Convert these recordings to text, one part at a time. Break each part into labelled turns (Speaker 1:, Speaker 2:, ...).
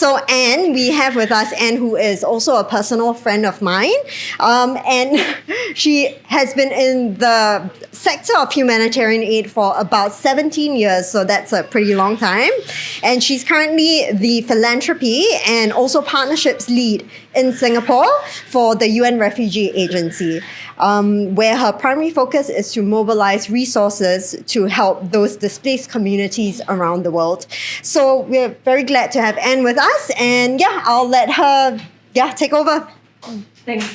Speaker 1: So Anne, we have with us Anne, who is also a personal friend of mine. And she has been in the sector of humanitarian aid for about 17 years. So that's a pretty long time. And she's currently the philanthropy and also partnerships lead in Singapore for the UN Refugee Agency, where her primary focus is to mobilise resources to help those displaced communities around the world. So we're very glad to have Anne with us, and I'll let her take over.
Speaker 2: Thanks.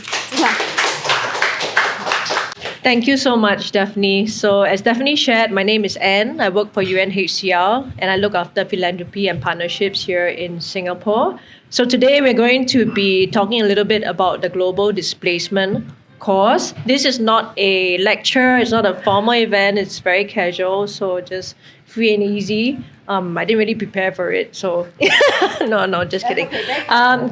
Speaker 2: Thank you so much, Daphne. So as Daphne shared, my name is Anne. I work for UNHCR and I look after philanthropy and partnerships here in Singapore. So today we're going to be talking a little bit about the global displacement course. This is not a lecture, it's not a formal event, it's very casual, so just free and easy. I didn't really prepare for it, so no, just kidding.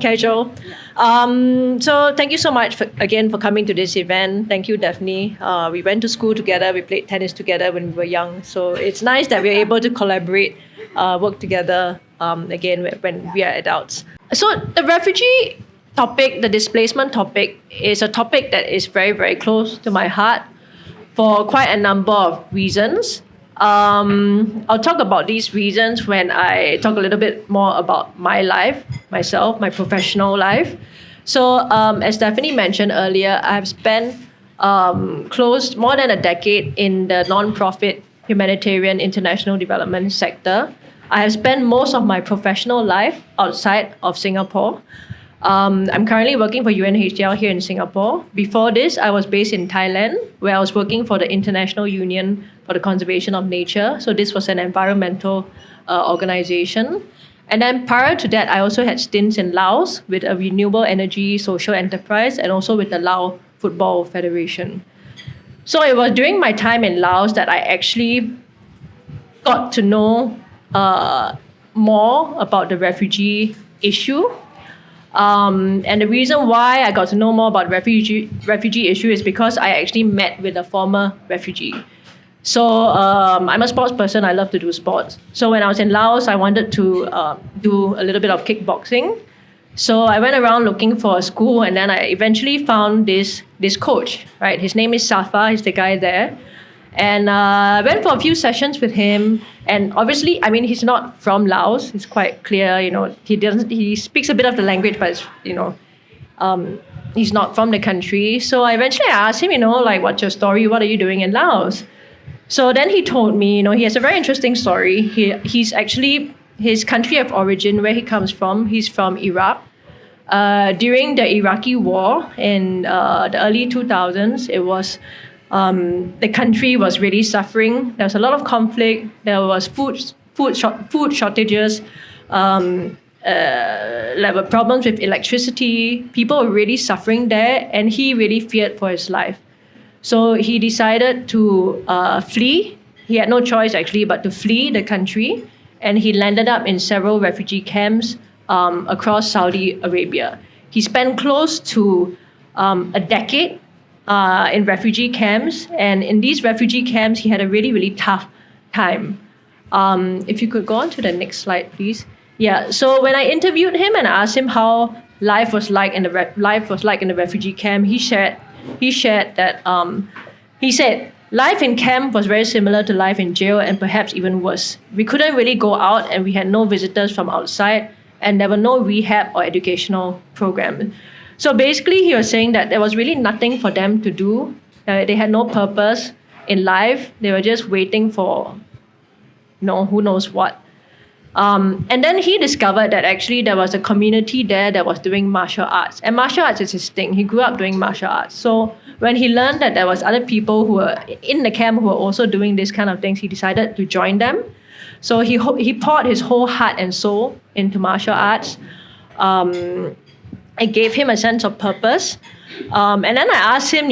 Speaker 2: Casual. So thank you so much again for coming to this event. Thank you, Daphne. We went to school together, we played tennis together when we were young, so it's nice that we're able to collaborate, work together again when we are adults. So the refugee topic, the displacement topic, is a topic that is very, very close to my heart for quite a number of reasons. I'll talk about these reasons when I talk a little bit more about my life, myself, my professional life. So as Stephanie mentioned earlier, I've spent more than a decade in the non-profit humanitarian international development sector. I have spent most of my professional life outside of Singapore. I'm currently working for UNHCR here in Singapore. Before this, I was based in Thailand, where I was working for the International Union for the Conservation of Nature. So this was an environmental organization. And then prior to that, I also had stints in Laos with a renewable energy social enterprise and also with the Lao Football Federation. So it was during my time in Laos that I actually got to know more about the refugee issue. And the reason why I got to know more about refugee issue is because I actually met with a former refugee. So I'm a sports person. I love to do sports. So when I was in Laos, I wanted to do a little bit of kickboxing. So I went around looking for a school, and then I eventually found this coach. Right, his name is Safa. He's the guy there. And I went for a few sessions with him. And obviously, I mean, he's not from Laos. It's quite clear, he speaks a bit of the language, but he's not from the country. So I eventually asked him, what's your story? What are you doing in Laos? So then he told me, he has a very interesting story. He's actually, his country of origin, where he comes from, he's from Iraq. During the Iraqi war in the early 2000s, it was the country was really suffering. There was a lot of conflict. There was food shortages. There were problems with electricity. People were really suffering there, and he really feared for his life. So he decided to flee. He had no choice actually but to flee the country, and he landed up in several refugee camps across Saudi Arabia. He spent close to a decade in refugee camps, and in these refugee camps, he had a really, really tough time. If you could go on to the next slide, please. Yeah. So when I interviewed him and asked him how life was like in the refugee camp, he shared that he said life in camp was very similar to life in jail, and perhaps even worse. We couldn't really go out, and we had no visitors from outside, and there were no rehab or educational programs. So basically, he was saying that there was really nothing for them to do. They had no purpose in life. They were just waiting for, who knows what. And then he discovered that actually there was a community there that was doing martial arts. And martial arts is his thing. He grew up doing martial arts. So when he learned that there was other people who were in the camp who were also doing this kind of things, he decided to join them. So he poured his whole heart and soul into martial arts. It gave him a sense of purpose. And then I asked him,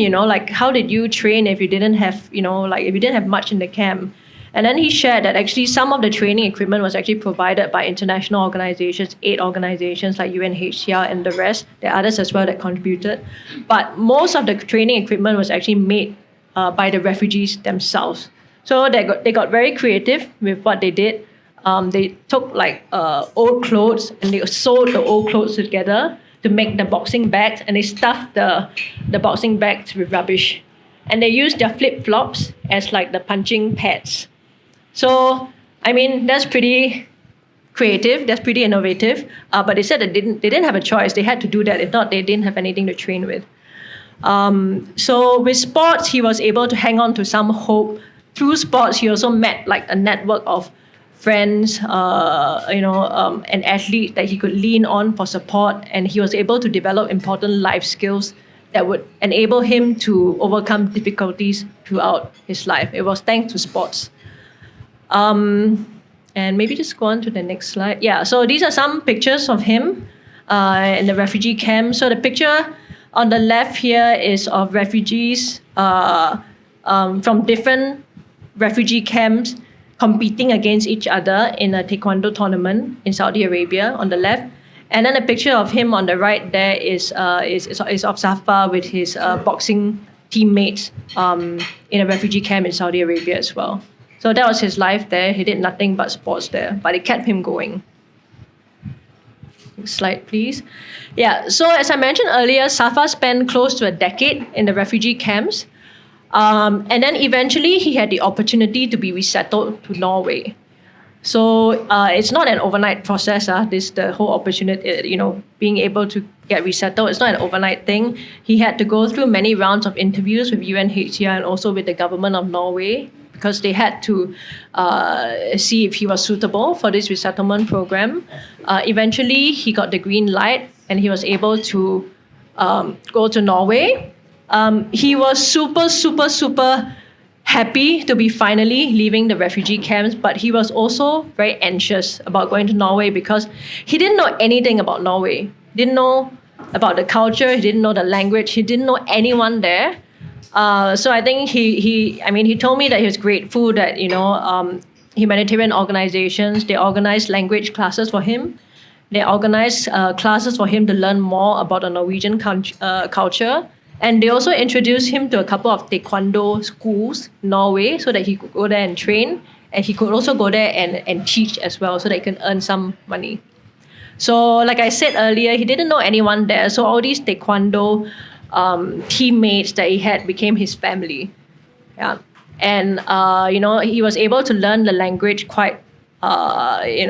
Speaker 2: how did you train if you didn't have, if you didn't have much in the camp? And then he shared that actually some of the training equipment was actually provided by international organizations, aid organizations like UNHCR and the rest. There are others as well that contributed. But most of the training equipment was actually made by the refugees themselves. So they got very creative with what they did. They took like old clothes and they sewed the old clothes together to make the boxing bags, and they stuffed the boxing bags with rubbish. And they used their flip-flops as like the punching pads. So, I mean, that's pretty creative, that's pretty innovative. But they said that they didn't have a choice. They had to do that. If not, they didn't have anything to train with. So with sports, he was able to hang on to some hope. Through sports, he also met like a network of friends, and athletes that he could lean on for support, and he was able to develop important life skills that would enable him to overcome difficulties throughout his life. It was thanks to sports. And maybe just go on to the next slide. Yeah, so these are some pictures of him in the refugee camp. So the picture on the left here is of refugees from different refugee camps competing against each other in a taekwondo tournament in Saudi Arabia on the left. And then a picture of him on the right there is of Safa with his boxing teammates in a refugee camp in Saudi Arabia as well. So that was his life there. He did nothing but sports there, but it kept him going. Next slide, please. Yeah, so as I mentioned earlier, Safa spent close to a decade in the refugee camps. And then eventually he had the opportunity to be resettled to Norway. So it's not an overnight process. The whole opportunity, being able to get resettled, it's not an overnight thing. He had to go through many rounds of interviews with UNHCR and also with the government of Norway, because they had to see if he was suitable for this resettlement program. Eventually, he got the green light and he was able to go to Norway. He was super, super, super happy to be finally leaving the refugee camps, but he was also very anxious about going to Norway because he didn't know anything about Norway. He didn't know about the culture, he didn't know the language, he didn't know anyone there. So I think he told me that he was grateful that, humanitarian organizations, they organized language classes for him. They organized classes for him to learn more about the Norwegian culture. And they also introduced him to a couple of taekwondo schools in Norway so that he could go there and train. And he could also go there and teach as well so that he can earn some money. So like I said earlier, he didn't know anyone there. So all these taekwondo teammates that he had became his family. Yeah. And, he was able to learn the language quite, in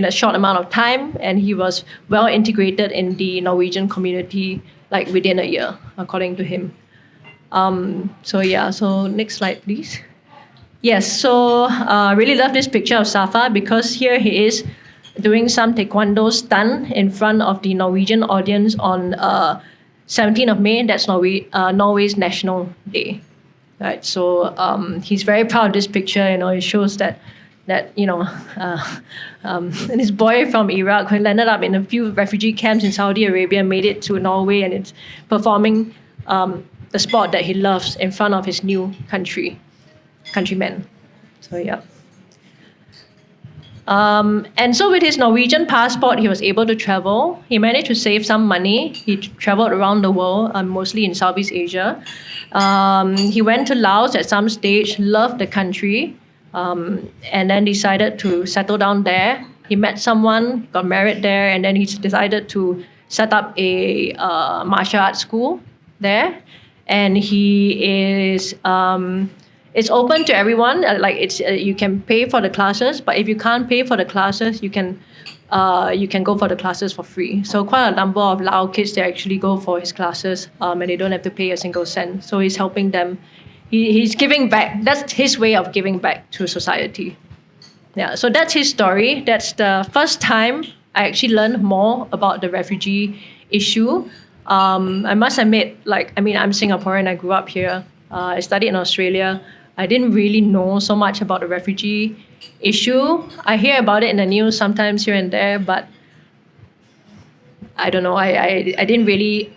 Speaker 2: a short amount of time. And he was well integrated in the Norwegian community like within a year, according to him. So next slide, please. Yes, so I really love this picture of Safa because here he is doing some taekwondo stunt in front of the Norwegian audience on 17th of May. That's Norway's National Day. Right, so he's very proud of this picture. It shows that and this boy from Iraq who landed up in a few refugee camps in Saudi Arabia made it to Norway, and it's performing the sport that he loves in front of his new countrymen. So yeah. And so with his Norwegian passport, he was able to travel. He managed to save some money. He traveled around the world, mostly in Southeast Asia. He went to Laos at some stage, loved the country, and then decided to settle down there. He met someone, got married there, and then he decided to set up a martial arts school there. And he is... it's open to everyone. You can pay for the classes, but if you can't pay for the classes, you can go for the classes for free. So quite a number of Lao kids, they actually go for his classes, and they don't have to pay a single cent. So he's helping them. He's giving back. That's his way of giving back to society. Yeah. So that's his story. That's the first time I actually learned more about the refugee issue. I must admit, I'm Singaporean. I grew up here. I studied in Australia. I didn't really know so much about the refugee issue. I hear about it in the news sometimes here and there, but I don't know. I didn't really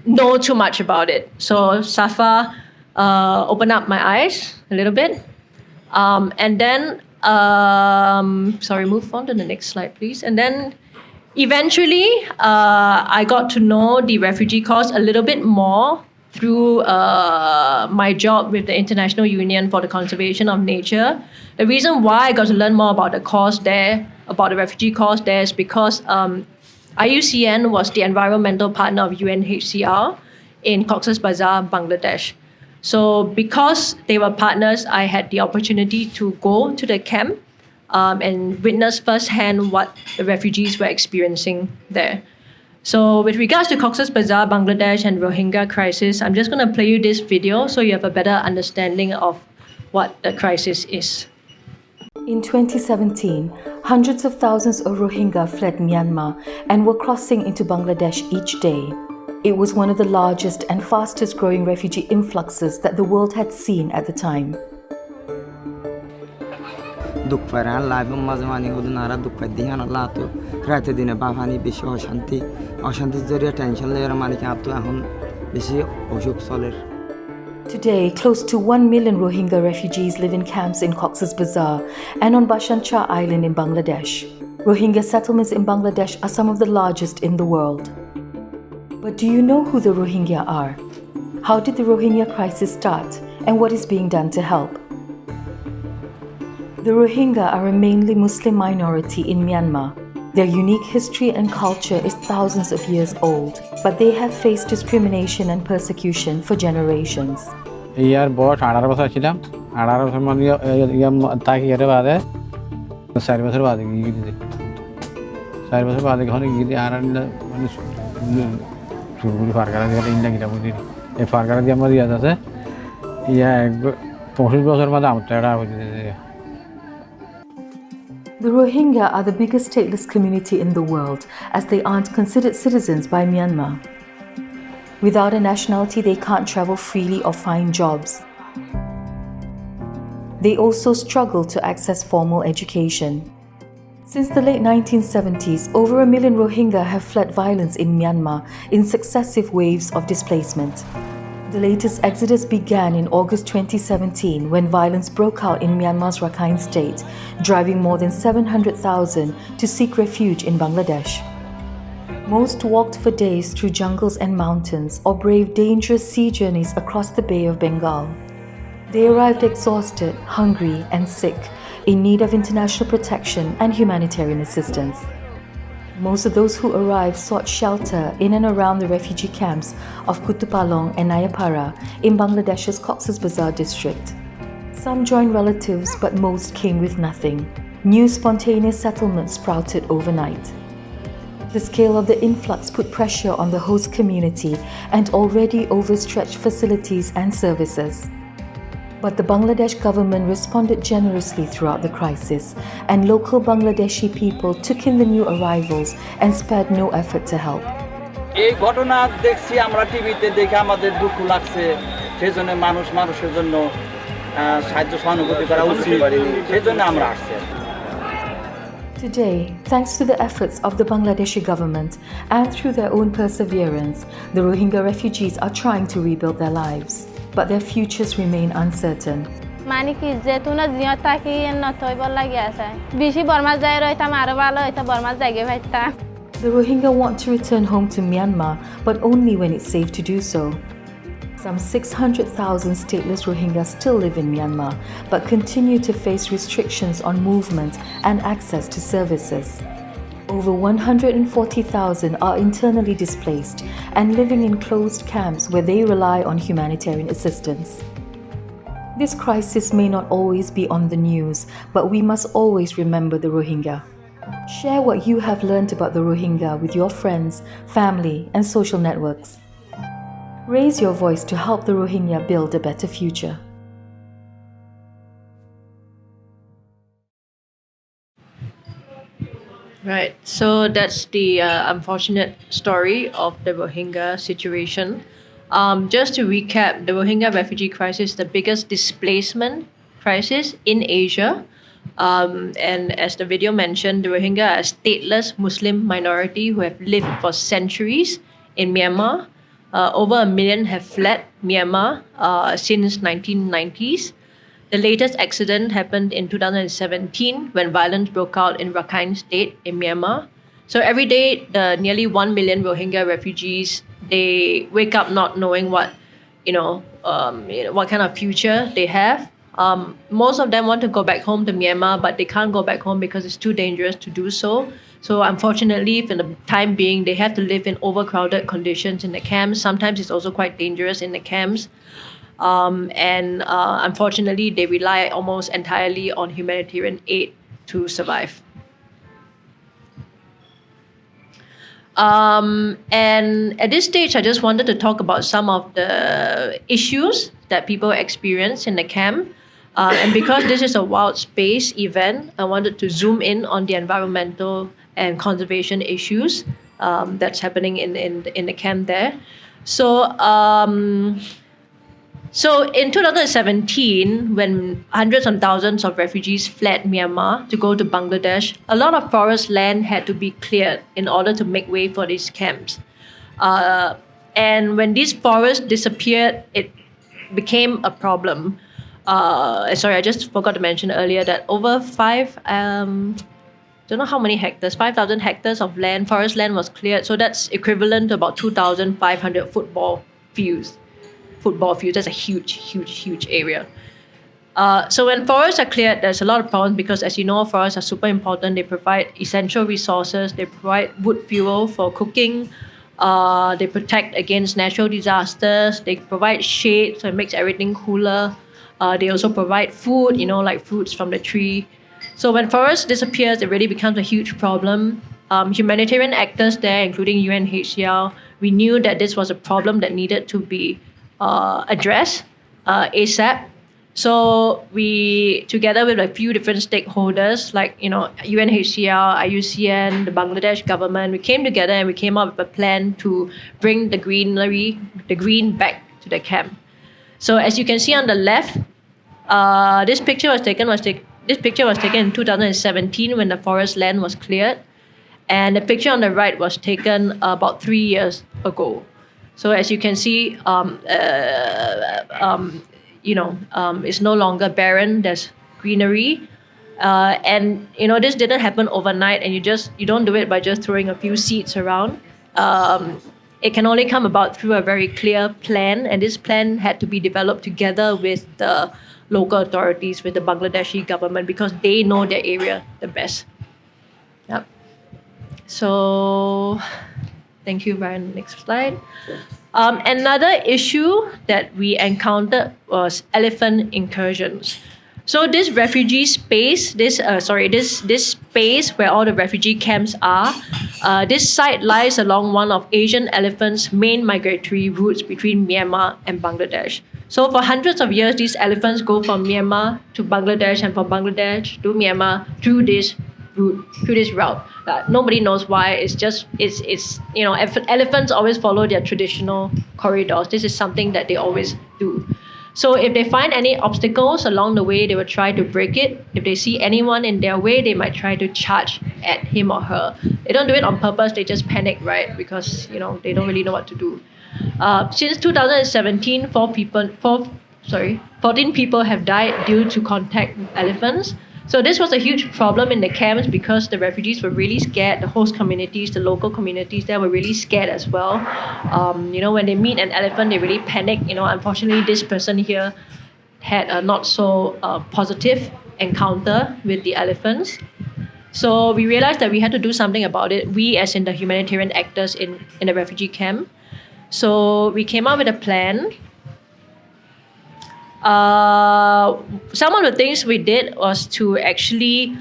Speaker 2: know too much about it. So Safa opened up my eyes a little bit. And then, move on to the next slide, please. And then eventually, I got to know the refugee cause a little bit more through my job with the International Union for the Conservation of Nature. The reason why I got to learn more about the cause there, about the refugee cause there, is because IUCN was the environmental partner of UNHCR in Cox's Bazar, Bangladesh. So because they were partners, I had the opportunity to go to the camp and witness firsthand what the refugees were experiencing there. So with regards to Cox's Bazar, Bangladesh and Rohingya crisis, I'm just going to play you this video so you have a better understanding of what the crisis is.
Speaker 3: In 2017, hundreds of thousands of Rohingya fled Myanmar and were crossing into Bangladesh each day. It was one of the largest and fastest growing refugee influxes that the world had seen at the time.
Speaker 4: দুঃখ পায় আর লাইফের মাঝে মানে ওদের নারা দুঃখ পায় দিয়ে আল্লাহ তো রাতে দিনে বাফানি বেশি অশান্তির জড়িয়ে টেনশন লেগে মানে কি তো এখন বেশি অসুখ চলের
Speaker 3: Today, close to 1 million Rohingya refugees live in camps in Cox's Bazar and on Bhasan Char Island in Bangladesh. Rohingya settlements in Bangladesh are some of the largest in the world. But do you know who the Rohingya are? How did the Rohingya crisis start and what is being done to help? The Rohingya are a mainly Muslim minority in Myanmar. Their unique history and culture is thousands of years old, but they have faced discrimination and persecution for generations.
Speaker 5: ইয়ার বয়স 18 বছর ছিলাম 18 বছর মানে তাকে এর বাদে 4 বছর বাদে গিয়ে দিতে 4 বছর বাদে ঘরে গিয়ে আর মানে চুরগুলি ফারকারা দিয়ে ইন্ডা গিরা বুঝি এই ফারকারা দিয়ে আমার ইয়াদ আছে ইয়া 65 বছর মধ্যে আমটা বুঝি
Speaker 3: The Rohingya are the biggest stateless community in the world as they aren't considered citizens by Myanmar. Without a nationality, they can't travel freely or find jobs. They also struggle to access formal education. Since the late 1970s, over 1 million Rohingya have fled violence in Myanmar in successive waves of displacement. The latest exodus began in August 2017 when violence broke out in Myanmar's Rakhine state, driving more than 700,000 to seek refuge in Bangladesh. Most walked for days through jungles and mountains or braved dangerous sea journeys across the Bay of Bengal. They arrived exhausted, hungry, and sick, in need of international protection and humanitarian assistance. Most of those who arrived sought shelter in and around the refugee camps of Kutupalong and Nayapara in Bangladesh's Cox's Bazar district. Some joined relatives, but most came with nothing. New spontaneous settlements sprouted overnight. The scale of the influx put pressure on the host community and already overstretched facilities and services. But the Bangladesh government responded generously throughout the crisis, and local Bangladeshi people took in the new arrivals and spared no effort to help.
Speaker 6: এই ঘটনা দেখছি আমরা টিভিতে দেখে আমাদের দুঃখ লাগছে সেজন্য মানুষের জন্য সাহায্য সহানুভূতি করা উচিত সেজন্য আমরা আসছি
Speaker 3: Today, thanks to the efforts of the Bangladeshi government and through their own perseverance, the Rohingya refugees are trying to rebuild their lives. But their futures remain uncertain.
Speaker 7: মানে কি যেতুনা জিয়া তাকি না তৈব লাগি আছে বেশি বর্মা যায় রইতাম আরো ভালো হইতো বর্মা জায়গা পাইতাম
Speaker 3: The Rohingya want to return home to Myanmar, but only when it's safe to do so. Some 600,000 stateless Rohingya still live in Myanmar, but continue to face restrictions on movement and access to services. Over 140,000 are internally displaced and living in closed camps where they rely on humanitarian assistance. This crisis may not always be on the news, but we must always remember the Rohingya. Share what you have learned about the Rohingya with your friends, family, and social networks. Raise your voice to help the Rohingya build a better future.
Speaker 2: Right, so that's the unfortunate story of the Rohingya situation. Just to recap, the Rohingya refugee crisis is the biggest displacement crisis in Asia. And as the video mentioned, the Rohingya are a stateless Muslim minority who have lived for centuries in Myanmar. Over 1 million have fled Myanmar since 1990s. The latest accident happened in 2017 when violence broke out in Rakhine State in Myanmar. So every day, the nearly 1 million Rohingya refugees, they wake up not knowing what what kind of future they have. Most of them want to go back home to Myanmar, but they can't go back home because it's too dangerous to do so. So unfortunately, for the time being, they have to live in overcrowded conditions in the camps. Sometimes it's also quite dangerous in the camps. And unfortunately, they rely almost entirely on humanitarian aid to survive. And at this stage, I just wanted to talk about some of the issues that people experience in the camp. And because this is a wild space event, I wanted to zoom in on the environmental and conservation issues that's happening in the camp there. So in 2017, when hundreds and thousands of refugees fled Myanmar to go to Bangladesh, a lot of forest land had to be cleared in order to make way for these camps. And when these forests disappeared, it became a problem. Sorry, I just forgot to mention earlier that over don't know how many hectares, 5,000 hectares of land, forest land was cleared. So that's equivalent to about 2,500 football fields. That's a huge area. So when forests are cleared, there's a lot of problems because, as you know, forests are super important. They provide essential resources. They provide wood fuel for cooking. They protect against natural disasters. They provide shade, so it makes everything cooler. They also provide food, like fruits from the tree. So when forest disappears, it really becomes a huge problem. Humanitarian actors there, including UNHCR, we knew that this was a problem that needed to be addressed ASAP. So we, together with a few different stakeholders like UNHCR, IUCN, the Bangladesh government, we came together and we came up with a plan to bring the green back to the camp. So as you can see on the left, this picture was taken in 2017 when the forest land was cleared, and the picture on the right was taken about 3 years ago. So as you can see, it's no longer barren. There's greenery, and this didn't happen overnight. And you don't do it by just throwing a few seeds around. It can only come about through a very clear plan, and this plan had to be developed together with the local authorities, with the Bangladeshi government, because they know their area the best. Yep. So, thank you, Brian. Next slide. Another issue that we encountered was elephant incursions. So this refugee space, this space where all the refugee camps are, this site lies along one of Asian elephants' main migratory routes between Myanmar and Bangladesh. So for hundreds of years, these elephants go from Myanmar to Bangladesh and from Bangladesh to Myanmar through this route. Nobody knows why. Elephants always follow their traditional corridors. This is something that they always do. So if they find any obstacles along the way, they will try to break it. If they see anyone in their way, they might try to charge at him or her. They don't do it on purpose. They just panic, right? Because they don't really know what to do. Since 2017, 14 people have died due to contact with elephants. So this was a huge problem in the camps because the refugees were really scared. The host communities, the local communities there were really scared as well. When they meet an elephant, they really panic. Unfortunately, this person here had a not so positive encounter with the elephants. So we realized that we had to do something about it. We, as in the humanitarian actors in the refugee camp. So we came up with a plan. Some of the things we did was to actually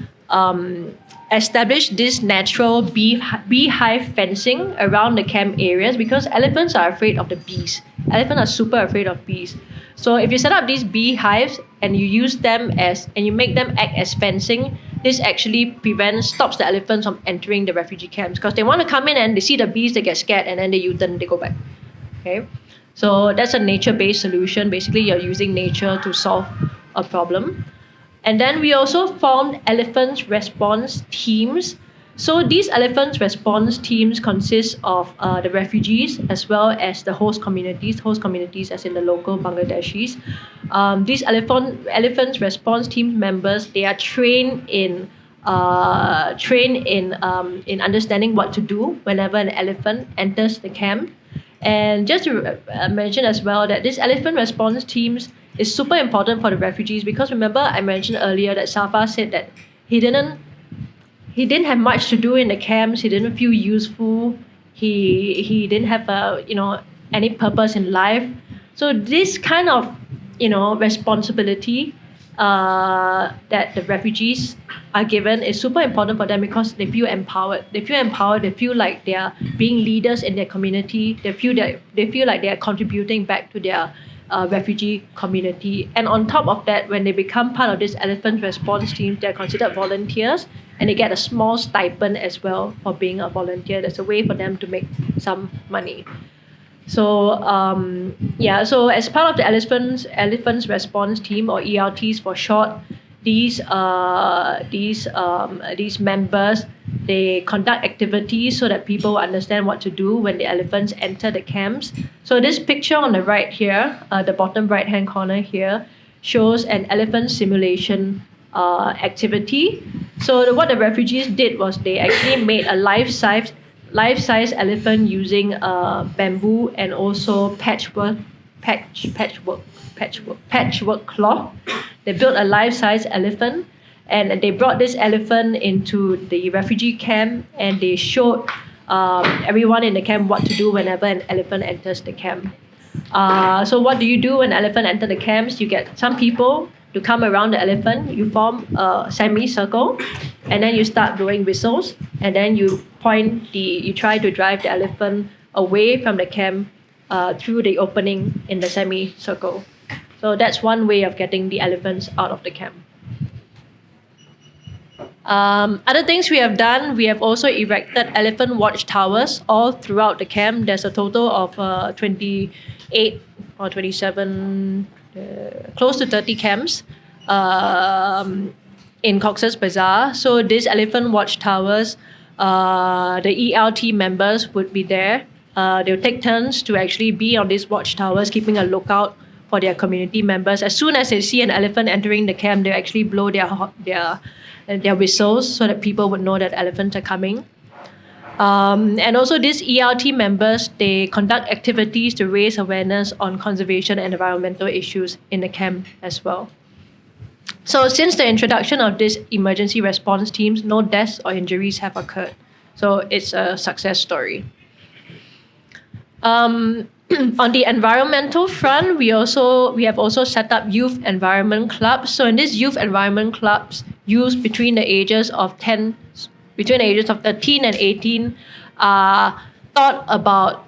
Speaker 2: establish this natural beehive fencing around the camp areas because elephants are afraid of the bees. Elephants are super afraid of bees. So if you set up these beehives and you use them and you make them act as fencing, this actually stops the elephants from entering the refugee camps because they want to come in and they see the bees, they get scared, and then they U-turn, they go back. Okay. So that's a nature-based solution. Basically, you're using nature to solve a problem. And then we also formed elephant response teams. So these elephant response teams consist of the refugees as well as the host communities as in the local Bangladeshis. These elephant response team members, they are trained in understanding what to do whenever an elephant enters the camp. And just to mention as well that this elephant response teams is super important for the refugees, because remember I mentioned earlier that Safa said that he didn't have much to do in the camps. He didn't feel useful. He didn't have any purpose in life. So this kind of responsibility that the refugees are given is super important for them, because they feel empowered. They feel like they are being leaders in their community. They feel like they are contributing back to their refugee community. And on top of that, when they become part of this elephant response team, they're considered volunteers, and they get a small stipend as well for being a volunteer. That's a way for them to make some money. So so as part of the elephants response team, or ERTs for short, these members, they conduct activities so that people understand what to do when the elephants enter the camps. So this picture on the right here, the bottom right hand corner here, shows an elephant simulation activity. So what the refugees did was they actually made a life-size elephant using bamboo and also patchwork cloth. They built a life-size elephant, and they brought this elephant into the refugee camp, and they showed everyone in the camp what to do whenever an elephant enters the camp. So what do you do when elephant enter the camps? You get some people to come around the elephant. You form a semicircle, and then you start blowing whistles, and then you try to drive the elephant away from the camp through the opening in the semicircle. So that's one way of getting the elephants out of the camp. Other things we have done, we have also erected elephant watchtowers all throughout the camp. There's a total of 28 or 27, close to 30 camps in Cox's Bazar. So these elephant watchtowers, the ELT members would be there. They'll take turns to actually be on these watchtowers, keeping a lookout for their community members. As soon as they see an elephant entering the camp, they actually blow their whistles so that people would know that elephants are coming. And also these ELT members, they conduct activities to raise awareness on conservation and environmental issues in the camp as well. So since the introduction of this emergency response teams, no deaths or injuries have occurred. So it's a success story. On the environmental front, we have also set up youth environment clubs. So in these youth environment clubs, youth between the ages of 13 and 18 are taught about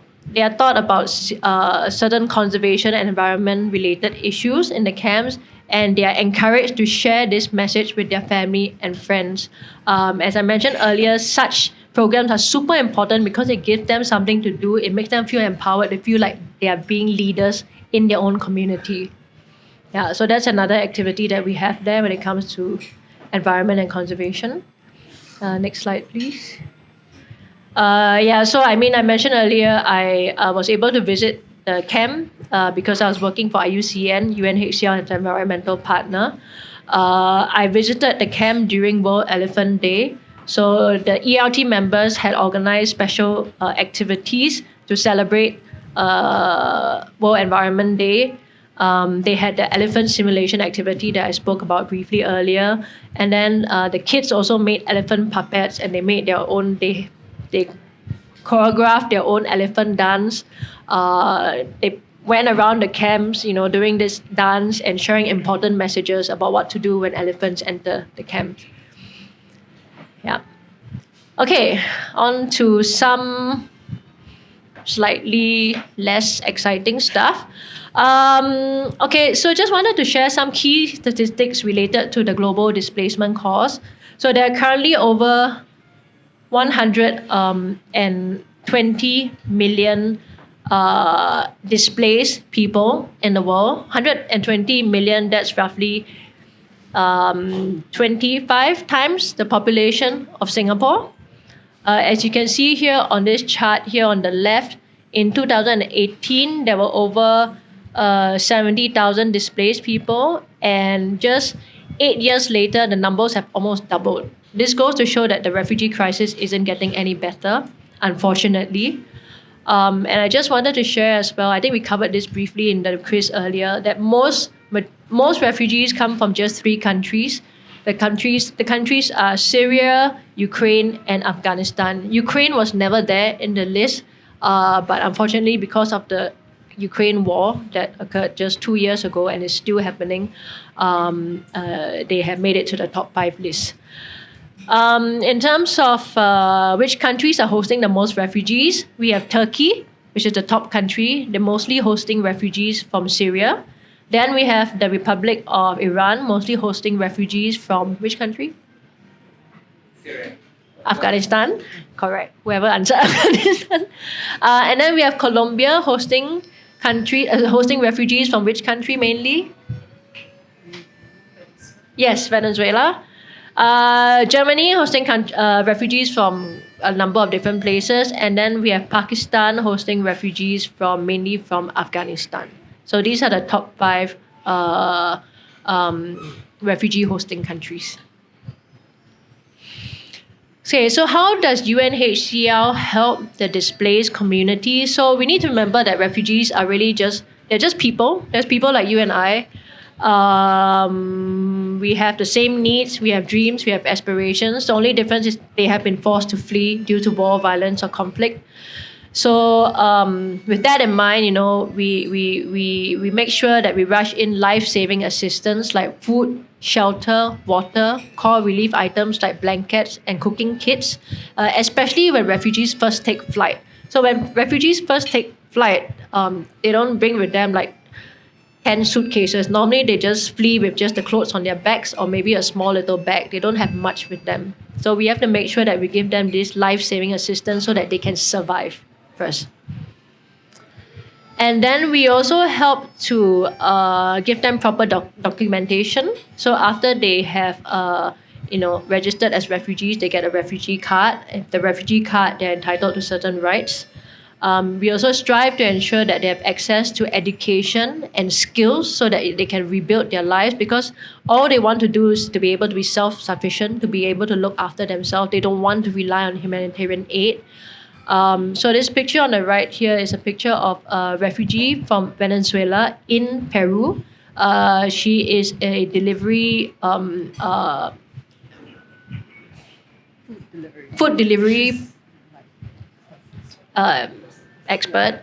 Speaker 2: certain conservation and environment related issues in the camps, and they are encouraged to share this message with their family and friends. As I mentioned earlier, such programs are super important because it gives them something to do. It makes them feel empowered. They feel like they are being leaders in their own community. Yeah, so that's another activity that we have there when it comes to environment and conservation. Next slide, please. So I mentioned earlier, I was able to visit the camp because I was working for IUCN, UNHCR as an environmental partner. I visited the camp during World Elephant Day. So the ELT members had organized special activities to celebrate World Environment Day. They had the elephant simulation activity that I spoke about briefly earlier. And then the kids also made elephant puppets, and they made their own, they choreographed their own elephant dance. They went around the camps, doing this dance and sharing important messages about what to do when elephants enter the camps. Yeah. Okay, on to some slightly less exciting stuff. So just wanted to share some key statistics related to the global displacement cause. So there are currently over 120 million displaced people in the world. 120 million, that's roughly 25 times the population of Singapore. As you can see here on this chart here on the left, in 2018, there were over 70,000 displaced people, and just 8 years later, the numbers have almost doubled. This goes to show that the refugee crisis isn't getting any better, unfortunately. And I just wanted to share as well, I think we covered this briefly in the quiz earlier, that most refugees come from just 3 countries. The countries are Syria, Ukraine, and Afghanistan. Ukraine was never there in the list, but unfortunately, because of the Ukraine war that occurred just 2 years ago and is still happening, they have made it to the top 5 list. In terms of which countries are hosting the most refugees, we have Turkey, which is the top country. They're mostly hosting refugees from Syria. Then we have the Republic of Iran, mostly hosting refugees from which country? Syria. Afghanistan. Correct. Whoever answered Afghanistan. And then we have Colombia hosting refugees from which country mainly? Yes, Venezuela. Germany hosting refugees from a number of different places, and then we have Pakistan hosting refugees mainly from Afghanistan. So these are the top 5 refugee hosting countries. Okay, so how does UNHCR help the displaced community? So we need to remember that refugees are really they're just people. There's people like you and I. We have the same needs, we have dreams, we have aspirations. The only difference is they have been forced to flee due to war, violence, or conflict. So with that in mind, we make sure that we rush in life-saving assistance like food, shelter, water, core relief items like blankets and cooking kits, especially when refugees first take flight. So when refugees first take flight, they don't bring with them like 10 suitcases. Normally they just flee with just the clothes on their backs or maybe a small little bag. They don't have much with them. So we have to make sure that we give them this life-saving assistance so that they can survive first. And then we also help to give them proper documentation. So after they have registered as refugees, they get a refugee card. If the refugee card, they're entitled to certain rights. We also strive to ensure that they have access to education and skills so that they can rebuild their lives, because all they want to do is to be able to be self-sufficient, to be able to look after themselves. They don't want to rely on humanitarian aid. So this picture on the right here is a picture of a refugee from Venezuela in Peru. She is a food delivery expert,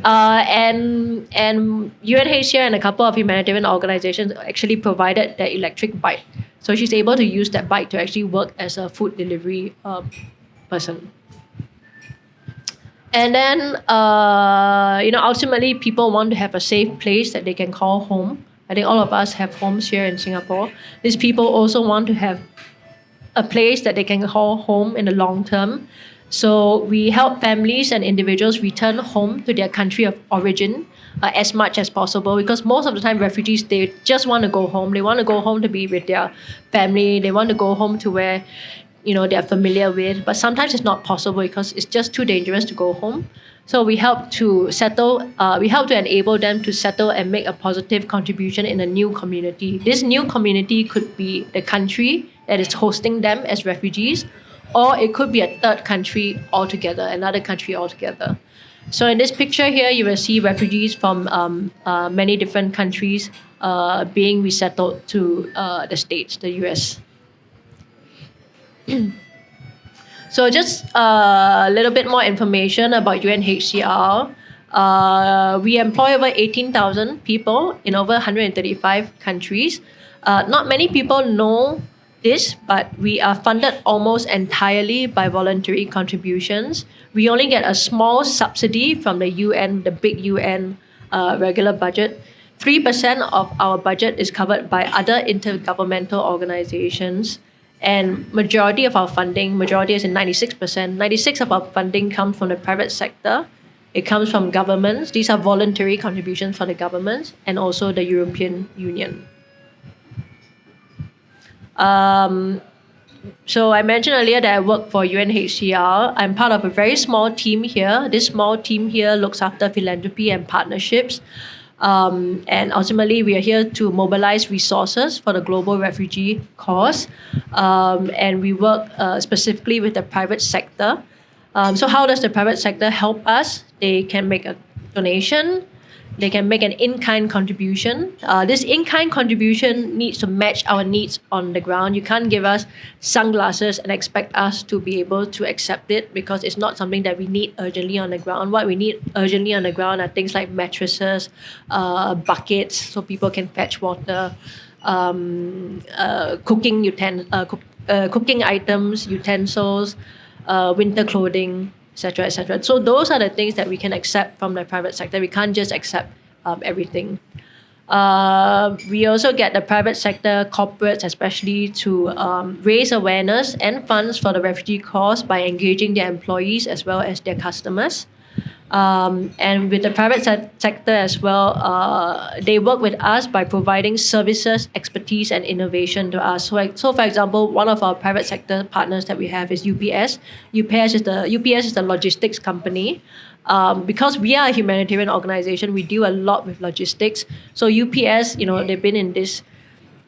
Speaker 2: and UNHCR and a couple of humanitarian organizations actually provided the electric bike. So she's able to use that bike to actually work as a food delivery person. And then, ultimately, people want to have a safe place that they can call home. I think all of us have homes here in Singapore. These people also want to have a place that they can call home in the long term. So we help families and individuals return home to their country of origin as much as possible, because most of the time refugees, they just want to go home. They want to go home to be with their family. They want to go home to where they're familiar with, but sometimes it's not possible because it's just too dangerous to go home. So we help to enable them to settle and make a positive contribution in a new community. This new community could be the country that is hosting them as refugees, or it could be a third country altogether, another country altogether. So in this picture here, you will see refugees from many different countries being resettled to the States, the US. So just a little bit more information about UNHCR. We employ over 18,000 people in over 135 countries. Not many people know this, but we are funded almost entirely by voluntary contributions. We only get a small subsidy from the UN, the big UN regular budget. 3% of our budget is covered by other intergovernmental organizations. And majority of our funding, majority is in 96%, 96% of our funding comes from the private sector. It comes from governments. These are voluntary contributions from the governments and also the European Union. So I mentioned earlier that I work for UNHCR. I'm part of a very small team here. This small team here looks after philanthropy and partnerships. And ultimately, we are here to mobilise resources for the global refugee cause. And we work specifically with the private sector. So how does the private sector help us? They can make a donation. They can make an in-kind contribution. This in-kind contribution needs to match our needs on the ground. You can't give us sunglasses and expect us to be able to accept it because it's not something that we need urgently on the ground. What we need urgently on the ground are things like mattresses, buckets so people can fetch water, cooking items, utensils, winter clothing, etc., etc. So those are the things that we can accept from the private sector. We can't just accept everything. We also get the private sector, corporates especially, to raise awareness and funds for the refugee cause by engaging their employees as well as their customers. And with the private sector as well, they work with us by providing services, expertise, and innovation to us. So for example, one of our private sector partners that we have is UPS. UPS is the logistics company. Because we are a humanitarian organization, we do a lot with logistics. So UPS, they've been in this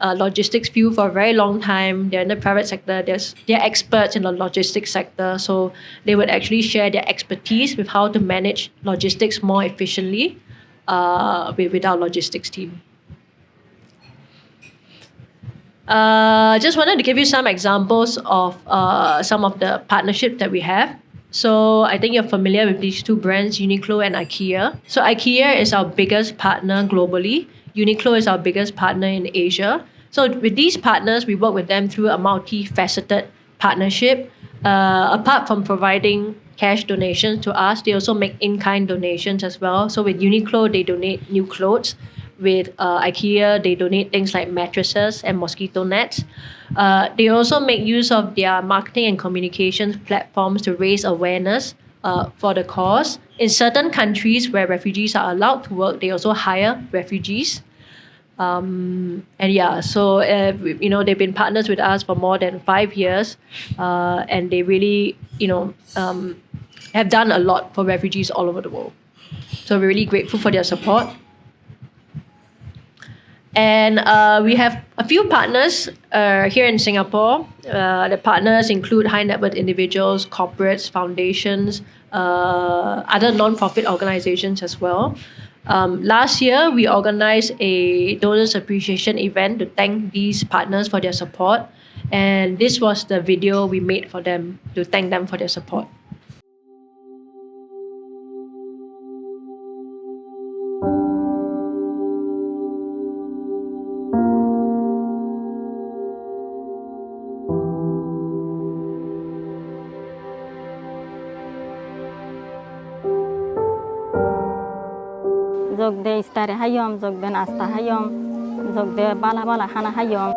Speaker 2: logistics field for a very long time. They're in the private sector. They're experts in the logistics sector. So they would actually share their expertise with how to manage logistics more efficiently with our logistics team. Just wanted to give you some examples of some of the partnerships that we have. So I think you're familiar with these two brands, Uniqlo and IKEA. So IKEA is our biggest partner globally. Uniqlo is our biggest partner in Asia. So with these partners, we work with them through a multifaceted partnership. Apart from providing cash donations to us, they also make in-kind donations as well. So with Uniqlo, they donate new clothes. With IKEA, they donate things like mattresses and mosquito nets. They also make use of their marketing and communications platforms to raise awareness for the cause. In certain countries where refugees are allowed to work, they also hire refugees. So they've been partners with us for more than 5 years, and they really, have done a lot for refugees all over the world. So we're really grateful for their support. And we have a few partners here in Singapore. The partners include high net worth individuals, corporates, foundations, other non-profit organizations as well. Last year, we organized a donors appreciation event to thank these partners for their support. And this was the video we made for them to thank them for their support.
Speaker 8: زوج ده يستري هيوم زوج ده ناستا هيوم زوج ده بالا حنا هيوم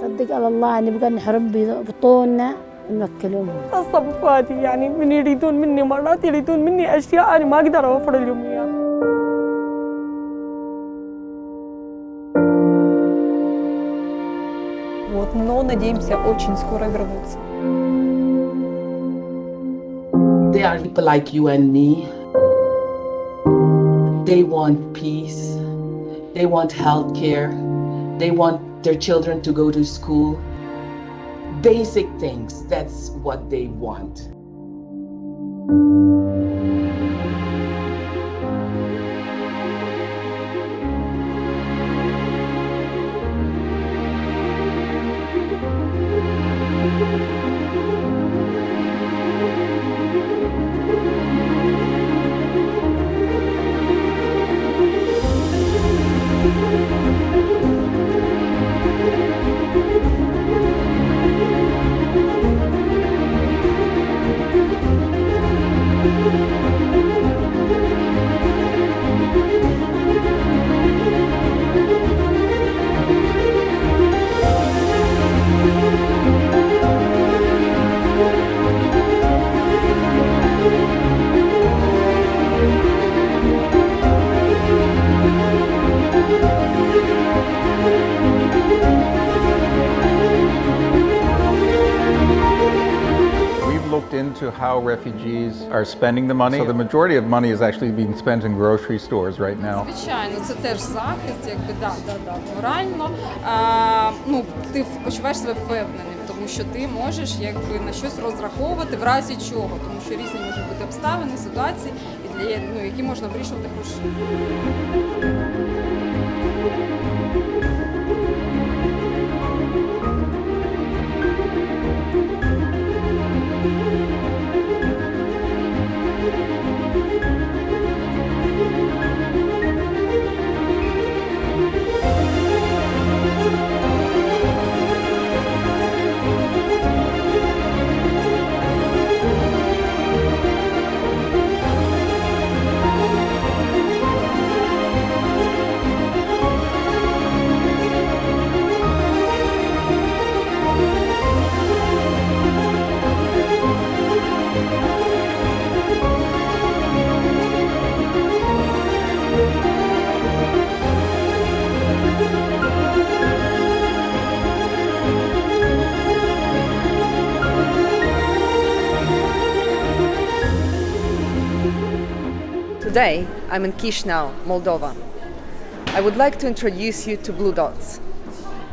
Speaker 9: صدق على الله نبقى نحرم بطوننا ونوكلهم
Speaker 10: الصفواتي يعني من يريدون مني مرات يريدون مني أشياء أنا ما أقدر أوفر لهم إياها. Но надеемся очень скоро вернуться.
Speaker 11: They are people like you and me. They want peace, they want health care, they want their children to go to school. Basic things, that's what they want.
Speaker 12: Into how refugees are spending the money. So the majority of money is actually being spent in grocery stores right now.
Speaker 10: Звичайно, це теж захист, якби да, морально. Ти почуваєш себе впевненим, тому
Speaker 13: тому що ти можеш якби на щось розраховувати в разі чого, тому що різні можуть бути обставини, ситуації, і для які можна вирішувати гроші.
Speaker 14: Today, I'm in Chisinau, Moldova. I would like to introduce you to Blue Dots.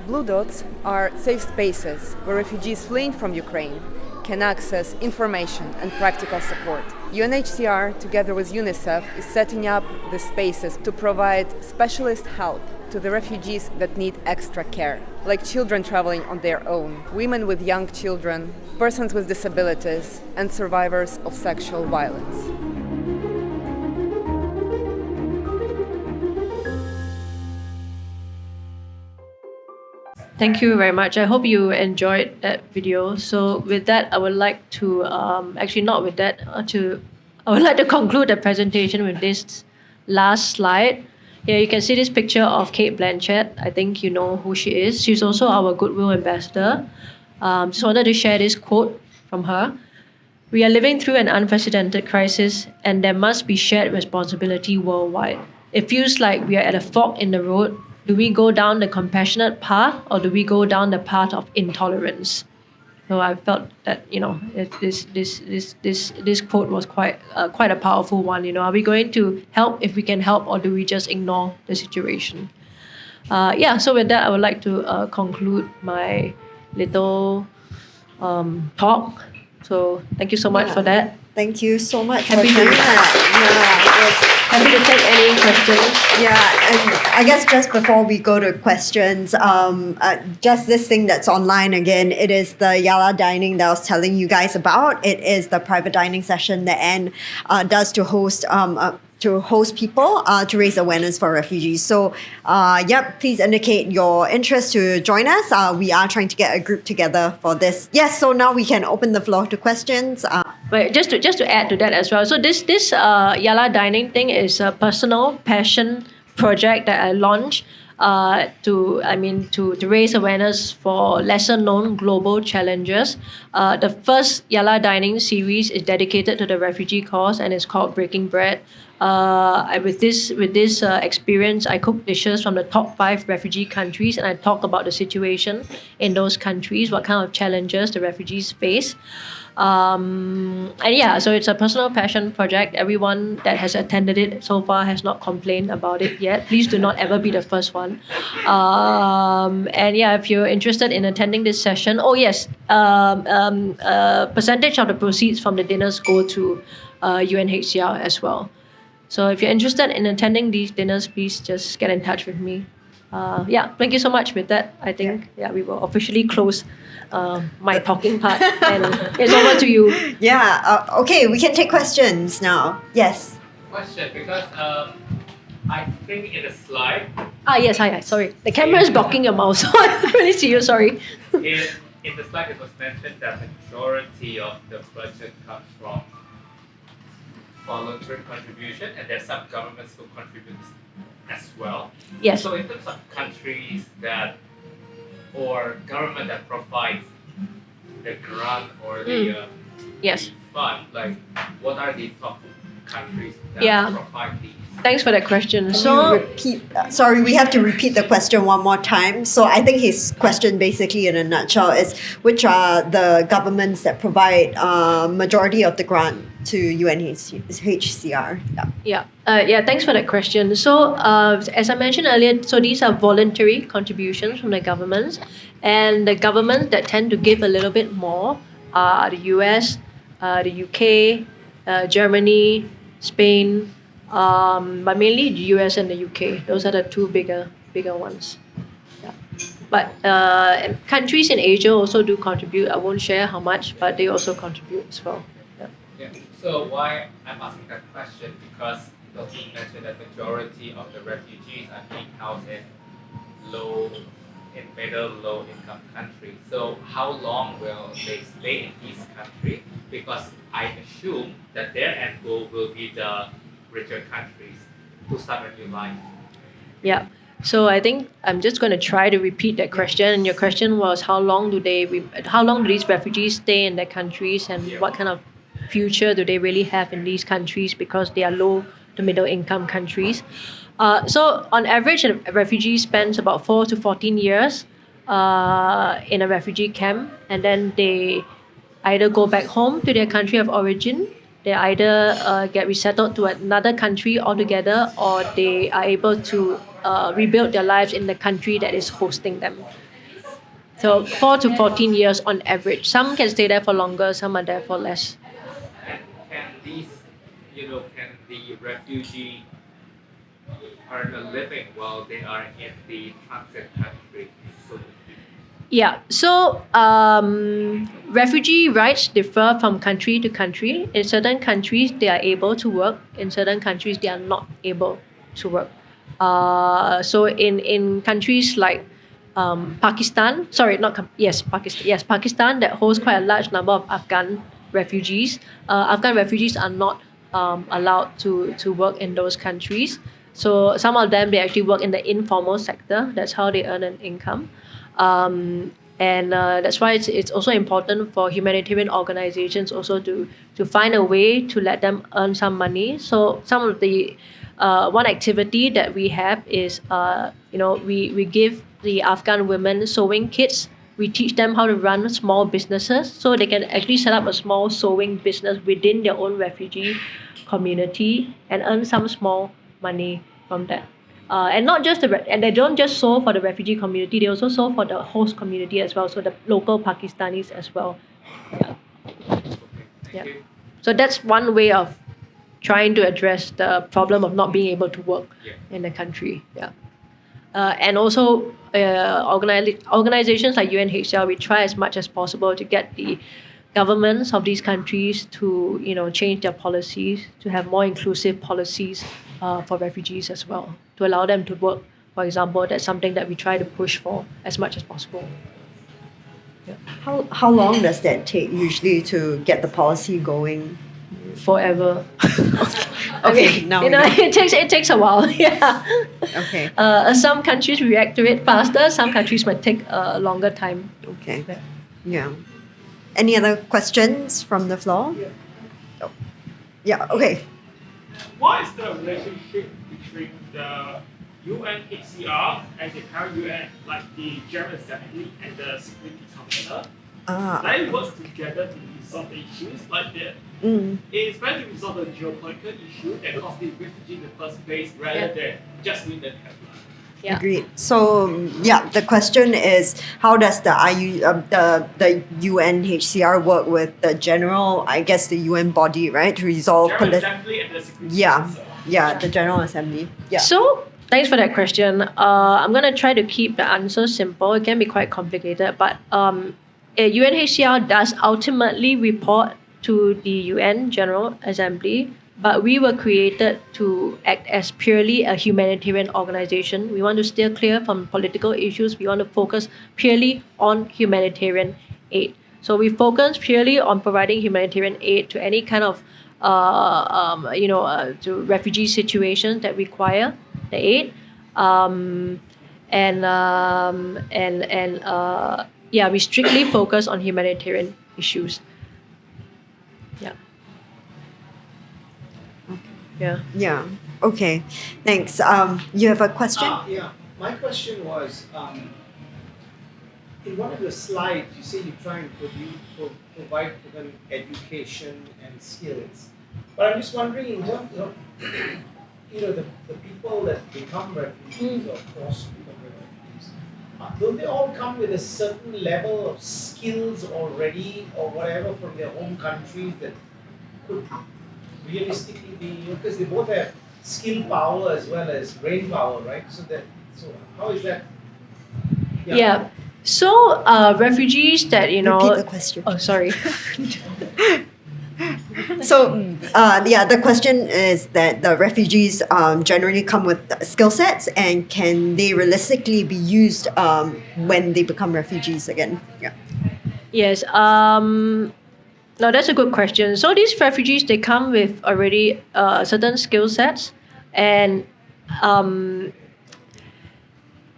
Speaker 14: Blue Dots are safe spaces where refugees fleeing from Ukraine can access information and practical support. UNHCR, together with UNICEF, is setting up the spaces to provide specialist help to the refugees that need extra care, like children traveling on their own, women with young children, persons with disabilities, and survivors of sexual violence.
Speaker 2: Thank you very much. I hope you enjoyed that video. So with that, I would like to, actually not with that, I would like to conclude the presentation with this last slide. Here you can see this picture of Kate Blanchett. I think you know who she is. She's also our Goodwill Ambassador. Just wanted to share this quote from her. "We are living through an unprecedented crisis and there must be shared responsibility worldwide. It feels like we are at a fork in the road. Do we go down the compassionate path or do we go down the path of intolerance?" So I felt that this quote was quite a powerful one. Are we going to help if we can help, or do we just ignore the situation? So with that, I would like to conclude my little talk. So thank you so much for that.
Speaker 1: Thank you so much
Speaker 2: Happy
Speaker 1: for sharing that.
Speaker 2: Happy to take any questions.
Speaker 1: Yeah, and I guess just before we go to questions, just this thing that's online again, it is the Yala dining that I was telling you guys about. It is the private dining session that Anne does to host people to raise awareness for refugees. So, please indicate your interest to join us. We are trying to get a group together for this. Yes, so now we can open the floor to questions.
Speaker 2: But just to add to that as well. So this Yala dining thing is a personal passion project that I launched to raise awareness for lesser known global challenges. The first Yala dining series is dedicated to the refugee cause and it's called Breaking Bread. With this experience, I cook dishes from the top 5 refugee countries and I talk about the situation in those countries, what kind of challenges the refugees face. So it's a personal passion project. Everyone that has attended it so far has not complained about it yet. Please do not ever be the first one. If you're interested in attending this session, percentage of the proceeds from the dinners go to UNHCR as well. So if you're interested in attending these dinners, please just get in touch with me. Thank you so much. With that, I think we will officially close my talking part and it's over to you.
Speaker 1: Okay, we can take questions now. Yes.
Speaker 15: Question, because I think in the slide.
Speaker 2: Yes, hi. Sorry, the camera is blocking your mouth, so I can't really see you. Sorry.
Speaker 15: In the slide, it was mentioned that the majority of the budget comes from voluntary contribution, and there's some governments who contribute as well.
Speaker 2: Yes.
Speaker 15: So in terms of countries or government that provides the grant or the fund, like what are the top countries that provide these?
Speaker 2: Thanks for that question.
Speaker 1: We have to repeat the question one more time. So I think his question basically in a nutshell is which are the governments that provide majority of the grant to UNHCR?
Speaker 2: Yeah. Thanks for that question. So, as I mentioned earlier, so these are voluntary contributions from the governments, and the governments that tend to give a little bit more are the US, the UK, Germany, Spain, but mainly the US and the UK. Those are the two bigger ones. Yeah. But countries in Asia also do contribute. I won't share how much, but they also contribute as well.
Speaker 15: Yeah. So why I'm asking that question, because you mentioned that majority of the refugees are being housed in middle low income countries. So how long will they stay in these countries? Because I assume that their end goal will be the richer countries to start a new life.
Speaker 2: Yeah. So I think I'm just going to try to repeat that question. And your question was, how long do these refugees stay in their countries, and what kind of future do they really have in these countries, because they are low to middle income countries. So on average, a refugee spends about 4 to 14 years in a refugee camp, and then they either go back home to their country of origin, they either get resettled to another country altogether, or they are able to rebuild their lives in the country that is hosting them. So 4 to 14 years on average. Some can stay there for longer, some are there for less.
Speaker 15: And can the refugee earn a living while they are in the transit country, so to speak?
Speaker 2: Yeah, so refugee rights differ from country to country. In certain countries, they are able to work. In certain countries, they are not able to work. So in countries like Pakistan, Pakistan, that holds quite a large number of Afghan refugees. Afghan refugees are not allowed to work in those countries. So some of them, they actually work in the informal sector. That's how they earn an income. And that's why it's also important for humanitarian organizations also to find a way to let them earn some money. So some of the one activity that we have is we give the Afghan women sewing kits. We teach them how to run small businesses, so they can actually set up a small sewing business within their own refugee community and earn some small money from that. And not just and they don't just sew for the refugee community, they also sew for the host community as well, so the local Pakistanis as well. Yeah. So that's one way of trying to address the problem of not being able to work in the country. Yeah. And also organizations like UNHCR, we try as much as possible to get the governments of these countries to change their policies, to have more inclusive policies for refugees as well, to allow them to work. For example, that's something that we try to push for as much as possible. Yeah.
Speaker 1: How long does that take usually to get the policy going?
Speaker 2: Forever.
Speaker 1: Okay, now
Speaker 2: it takes a while. Yeah.
Speaker 1: Okay.
Speaker 2: Some countries react to it faster. Some countries might take a longer time.
Speaker 1: Okay. Yeah. Any other questions from the floor? Oh. Yeah. Okay.
Speaker 16: What is the relationship between the UNHCR and the current UN, like the General Assembly and the Security Council? They work together to resolve issues like that. It's better to resolve the geopolitical issue that caused the refugee in the first place rather than just win the headline.
Speaker 2: Yeah.
Speaker 1: Agreed. So the question is, how does the the UNHCR work with the general, I guess the UN body, right, to resolve
Speaker 16: General Assembly and the Security Council.
Speaker 1: the General Assembly. Yeah.
Speaker 2: So thanks for that question. I'm gonna try to keep the answer simple. It can be quite complicated, but UNHCR does ultimately report to the UN General Assembly, but we were created to act as purely a humanitarian organization. We want to steer clear from political issues. We want to focus purely on humanitarian aid. So we focus purely on providing humanitarian aid to any kind of to refugee situations that require the aid. We strictly focus on humanitarian issues. Yeah.
Speaker 1: Yeah. Okay. Thanks. You have a question?
Speaker 17: Yeah. My question was, in one of the slides, you say you're trying to provide for them education and skills. But I'm just wondering, in terms of the people that become refugees or forced to become refugees, don't they all come with a certain level of skills already or whatever from their home countries that could realistically be, because they both have skill power as well as brain power, right? So how is that?
Speaker 2: Yeah. So refugees that
Speaker 1: Repeat the question.
Speaker 2: Oh, sorry.
Speaker 1: So, the question is that the refugees generally come with skill sets, and can they realistically be used when they become refugees again? Yeah.
Speaker 2: Yes. No, that's a good question. So these refugees, they come with already certain skill sets, and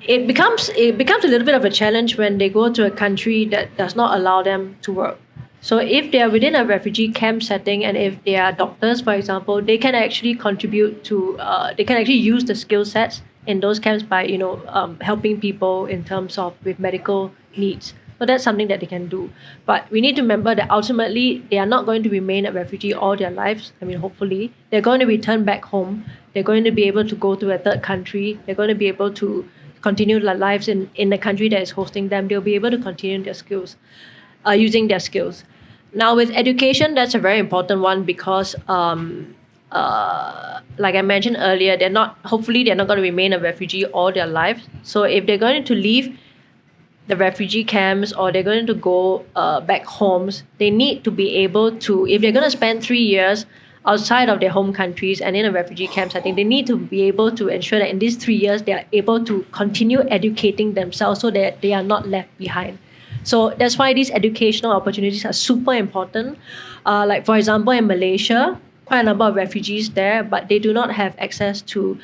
Speaker 2: it becomes a little bit of a challenge when they go to a country that does not allow them to work. So if they are within a refugee camp setting, and if they are doctors, for example, they can actually contribute to, they can actually use the skill sets in those camps by, helping people in terms of with medical needs. So that's something that they can do. But we need to remember that ultimately, they are not going to remain a refugee all their lives. I mean, hopefully. They're going to return back home. They're going to be able to go to a third country. They're going to be able to continue their lives in the country that is hosting them. They'll be able to continue their skills, using their skills. Now, with education, that's a very important one because, like I mentioned earlier, hopefully they're not going to remain a refugee all their lives. So if they're going to leave the refugee camps or they're going to go back homes, they need to be able to, if they're going to spend 3 years outside of their home countries and in a refugee camp setting, they need to be able to ensure that in these 3 years, they are able to continue educating themselves so that they are not left behind. So that's why these educational opportunities are super important. Like for example, in Malaysia, quite a number of refugees there, but they do not have access to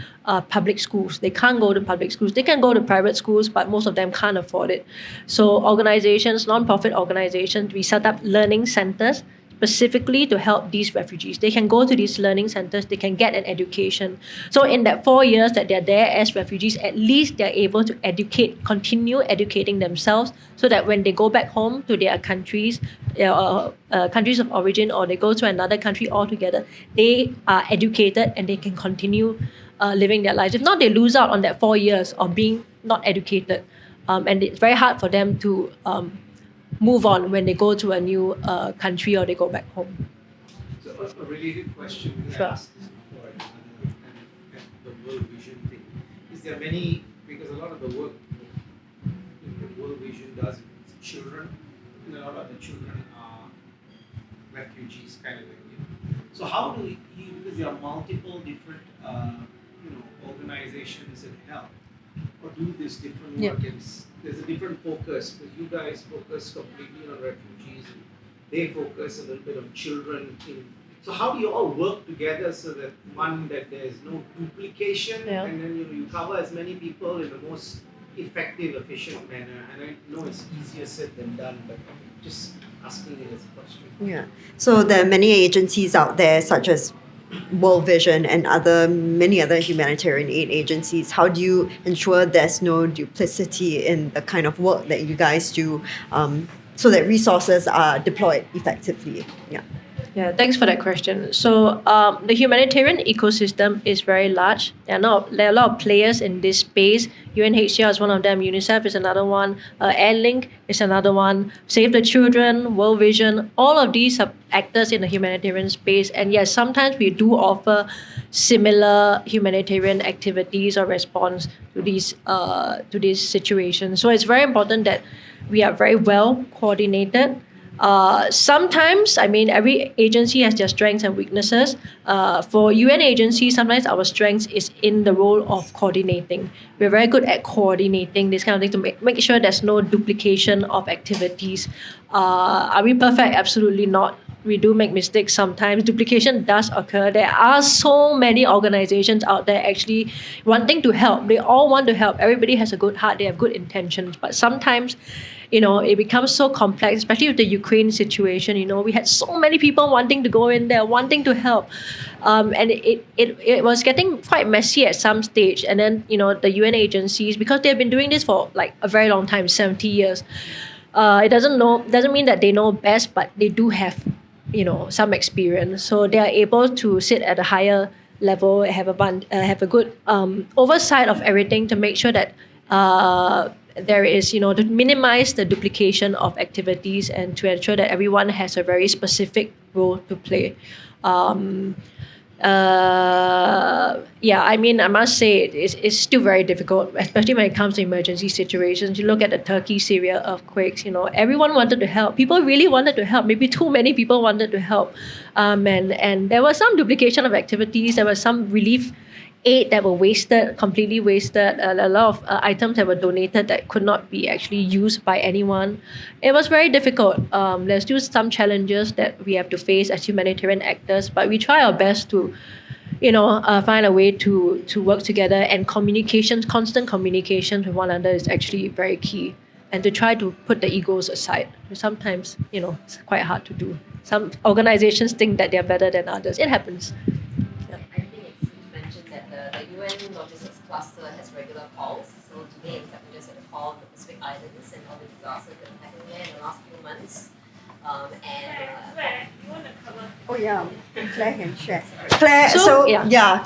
Speaker 2: public schools. They can't go to public schools. They can go to private schools, but most of them can't afford it. So organizations, non-profit organizations, we set up learning centers specifically to help these refugees. They can go to these learning centers, they can get an education. So in that 4 years that they're there as refugees, at least they're able to continue educating themselves so that when they go back home to their countries, countries of origin, or they go to another country altogether, they are educated and they can continue living their lives. If not, they lose out on that 4 years of being not educated. And it's very hard for them to move on when they go to a new country or they go back home.
Speaker 17: So a related question we
Speaker 2: Sure.
Speaker 17: asked this before, and the World Vision thing. Is there many, because a lot of the work the World Vision does with children, and a lot of the children are refugees kind of thing. So how do you, because there are multiple different organizations that help or do this different work, and there's a different focus, because you guys focus completely on refugees and they focus a little bit on children. So how do you all work together so that that there's no duplication and then you cover as many people in the most effective, efficient manner? And I know it's easier said than done, but just asking it as a question.
Speaker 1: Yeah. So there are many agencies out there, such as World Vision and many other humanitarian aid agencies. How do you ensure there's no duplicity in the kind of work that you guys do, so that resources are deployed effectively?
Speaker 2: Yeah, thanks for that question. So the humanitarian ecosystem is very large. There are a lot of players in this space. UNHCR is one of them. UNICEF is another one. Airlink is another one. Save the Children, World Vision, all of these are actors in the humanitarian space. And yes, sometimes we do offer similar humanitarian activities or response to these situations. So it's very important that we are very well coordinated. Sometimes, every agency has their strengths and weaknesses. For UN agencies, sometimes our strength is in the role of coordinating. We're very good at coordinating this kind of thing to make sure there's no duplication of activities. Are we perfect? Absolutely not. We do make mistakes sometimes. Duplication does occur. There are so many organizations out there actually wanting to help. They all want to help. Everybody has a good heart. They have good intentions. But sometimes, it becomes so complex, especially with the Ukraine situation. We had so many people wanting to go in there, wanting to help. And it was getting quite messy at some stage. And then, the UN agencies, because they've been doing this for like a very long time, 70 years, it doesn't mean that they know best, but they do have, some experience. So they are able to sit at a higher level, have a good oversight of everything to make sure that there is, to minimize the duplication of activities and to ensure that everyone has a very specific role to play. I must say it's still very difficult, especially when it comes to emergency situations. You look at the Turkey, Syria earthquakes, everyone wanted to help. People really wanted to help. Maybe too many people wanted to help. And there was some duplication of activities. There was some relief aid that were completely wasted. A lot of items that were donated that could not be actually used by anyone. It was very difficult. There's still some challenges that we have to face as humanitarian actors, but we try our best to, find a way to work together, and constant communication with one another is actually very key. And to try to put the egos aside. Sometimes, it's quite hard to do. Some organizations think that they're better than others. It happens.
Speaker 18: UN Logistics Cluster has regular calls. So today, in fact, we just had a call on the Pacific Islands and all the disasters that have happened there in the last few months.
Speaker 1: Claire, you want to cover? Oh yeah, Claire can share. Claire,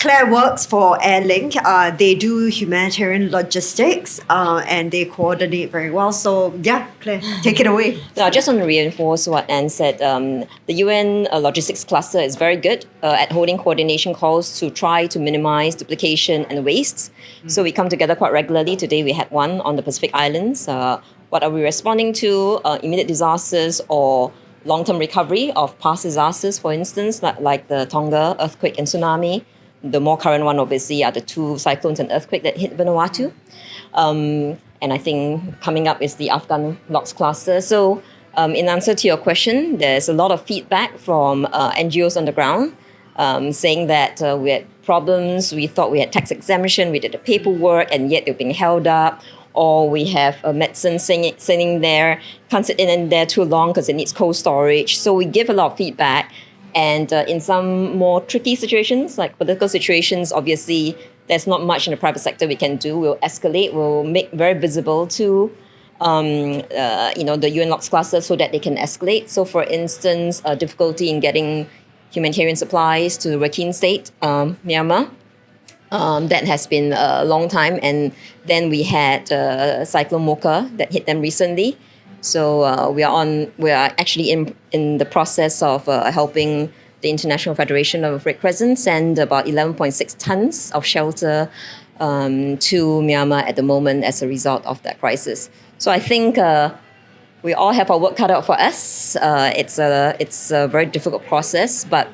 Speaker 1: Claire works for Airlink. They do humanitarian logistics and they coordinate very well. So yeah, Claire, take it away.
Speaker 18: So I just want to reinforce what Anne said. The UN Logistics Cluster is very good at holding coordination calls to try to minimize duplication and wastes. So we come together quite regularly. Today we had one on the Pacific Islands. What are we responding to? Immediate disasters or long-term recovery of past disasters, for instance, like the Tonga earthquake and tsunami. The more current one, obviously, are the two cyclones and earthquake that hit Vanuatu. And I think coming up is the Afghan LOX cluster. So in answer to your question, there's a lot of feedback from NGOs on the ground saying that we had problems, we thought we had tax exemption, we did the paperwork, and yet they're being held up. Or we have a medicine sitting there, can't sit in there too long because it needs cold storage. So we give a lot of feedback. And in some more tricky situations, like political situations, obviously, there's not much in the private sector we can do. We'll escalate, we'll make very visible to the UN LOX cluster so that they can escalate. So for instance, difficulty in getting humanitarian supplies to Rakhine State, Myanmar. That has been a long time. And then we had Cyclone Mocha that hit them recently. So we are actually in the process of helping the International Federation of Red Crescent send about 11.6 tons of shelter to Myanmar at the moment as a result of that crisis. So I think we all have our work cut out for us. It's a very difficult process, but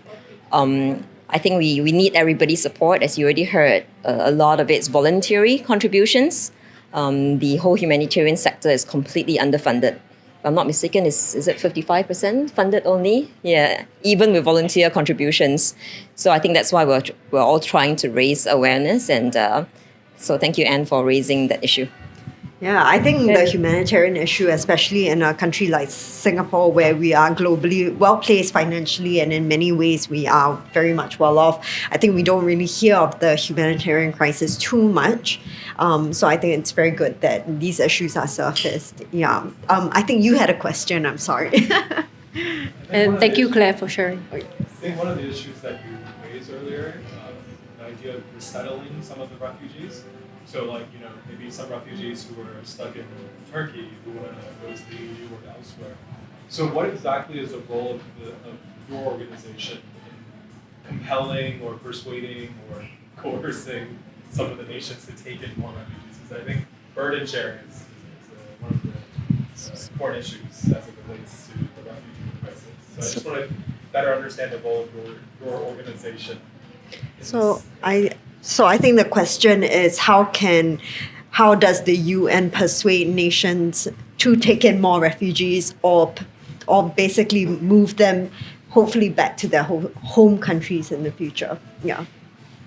Speaker 18: I think we need everybody's support. As you already heard, a lot of it's voluntary contributions. The whole humanitarian sector is completely underfunded. If I'm not mistaken, is it 55% funded only? Yeah, even with volunteer contributions. So I think that's why we're all trying to raise awareness. And so thank you, Anne, for raising that issue.
Speaker 1: Yeah, I think the humanitarian issue, especially in a country like Singapore, where we are globally well-placed financially and in many ways we are very much well off, I think we don't really hear of the humanitarian crisis too much. So I think it's very good that these issues are surfaced. Yeah. I think you had a question, I'm sorry.
Speaker 2: And thank you, Claire, for sharing.
Speaker 19: I think one of the issues that you raised earlier, the idea of resettling some of the refugees. So maybe some refugees who are stuck in Turkey who want to go to the EU or elsewhere. So what exactly is the role of your organization in compelling or persuading or coercing some of the nations to take in more refugees? Because I think burden sharing is one of the important issues as it relates to the refugee crisis. So I just want to better understand the role of your organization.
Speaker 1: So I think the question is how does the UN persuade nations to take in more refugees or basically move them hopefully back to their home countries in the future? Yeah.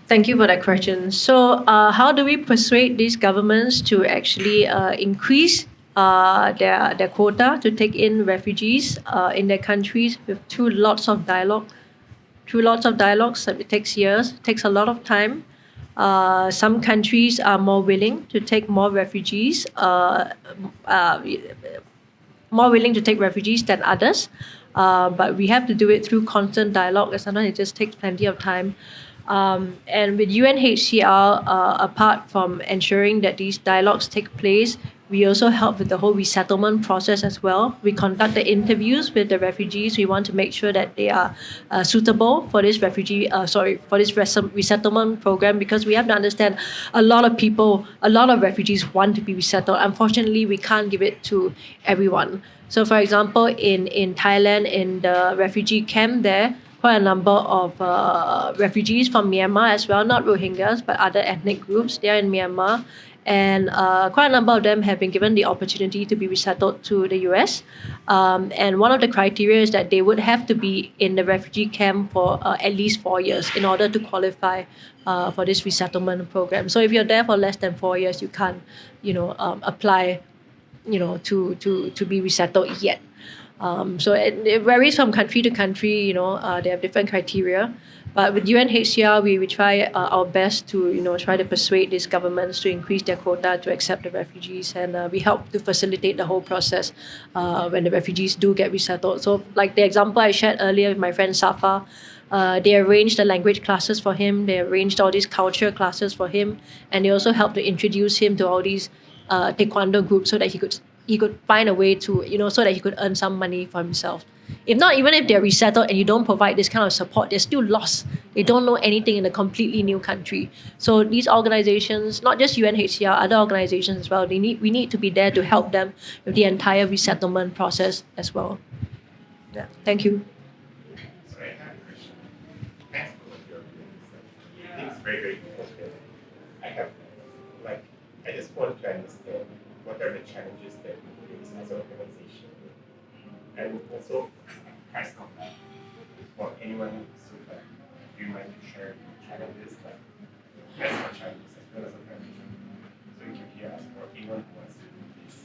Speaker 2: Thank you for that question. So how do we persuade these governments to actually increase their quota to take in refugees in their countries through lots of dialogue? Through lots of dialogues, it takes years, it takes a lot of time. Some countries are more willing to take more refugees. more willing to take refugees than others. But we have to do it through constant dialogue, and sometimes it just takes plenty of time. And with UNHCR, apart from ensuring that these dialogues take place, we also help with the whole resettlement process as well. We conduct the interviews with the refugees. We want to make sure that they are suitable for this resettlement program, because we have to understand a lot of refugees want to be resettled. Unfortunately, we can't give it to everyone. So, for example, in Thailand, in the refugee camp there, quite a number of refugees from Myanmar as well, not Rohingyas, but other ethnic groups. They are in Myanmar. And quite a number of them have been given the opportunity to be resettled to the US. And one of the criteria is that they would have to be in the refugee camp for at least 4 years in order to qualify for this resettlement program. So if you're there for less than 4 years, you can't, apply, to be resettled yet. So it varies from country to country. They have different criteria. But with UNHCR, we try our best to try to persuade these governments to increase their quota to accept the refugees, and we help to facilitate the whole process when the refugees do get resettled. So, like the example I shared earlier with my friend Safa, they arranged the language classes for him. They arranged all these culture classes for him, and they also helped to introduce him to all these taekwondo groups so that he could find a way to so that he could earn some money for himself. If not, even if they're resettled and you don't provide this kind of support, they're still lost. They don't know anything in a completely new country. So these organizations, not just UNHCR, other organizations as well, we need to be there to help them with the entire resettlement process as well. Yeah. Thank you.
Speaker 20: Sorry, I have a question. Thanks for what you're doing. I think it's very, very important. I just want to understand what are the challenges that we face as an organization. And also, price combat for anyone who's do you mind to share challenges as much challenges as well as organization, so you can hear us for anyone who wants to do this.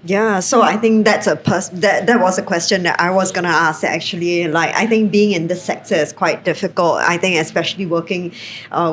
Speaker 1: Yeah, so I think that's that was a question that I was gonna ask actually. Like, I think being in this sector is quite difficult. I think especially working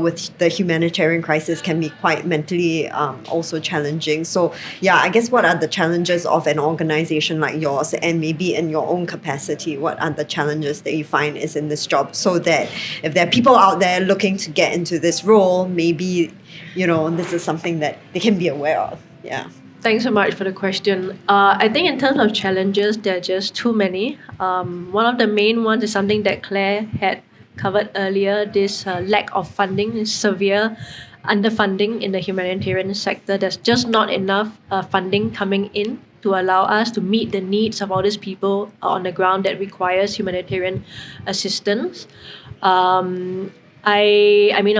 Speaker 1: with the humanitarian crisis can be quite mentally also challenging. So yeah, I guess what are the challenges of an organization like yours, and maybe in your own capacity, what are the challenges that you find is in this job, so that if there are people out there looking to get into this role, maybe this is something that they can be aware of. Yeah.
Speaker 2: Thanks so much for the question. I think in terms of challenges, there are just too many. One of the main ones is something that Claire had covered earlier, this lack of funding, this severe underfunding in the humanitarian sector. There's just not enough funding coming in to allow us to meet the needs of all these people on the ground that requires humanitarian assistance. I'm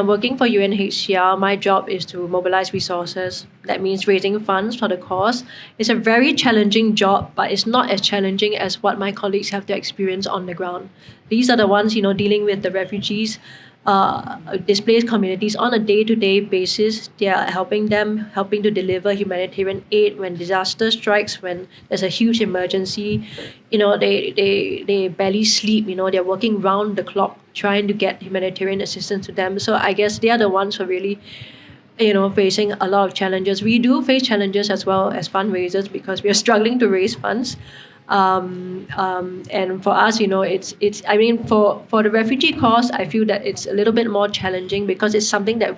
Speaker 2: working for UNHCR. My job is to mobilise resources. That means raising funds for the cause. It's a very challenging job, but it's not as challenging as what my colleagues have to experience on the ground. These are the ones, dealing with the refugees, displaced communities on a day-to-day basis. They are helping to deliver humanitarian aid when disaster strikes, when there's a huge emergency. They barely sleep. They're working round the clock trying to get humanitarian assistance to them. So I guess they are the ones who are really facing a lot of challenges. We do face challenges as well as fundraisers, because we are struggling to raise funds. And for us, for the refugee cause, I feel that it's a little bit more challenging, because it's something that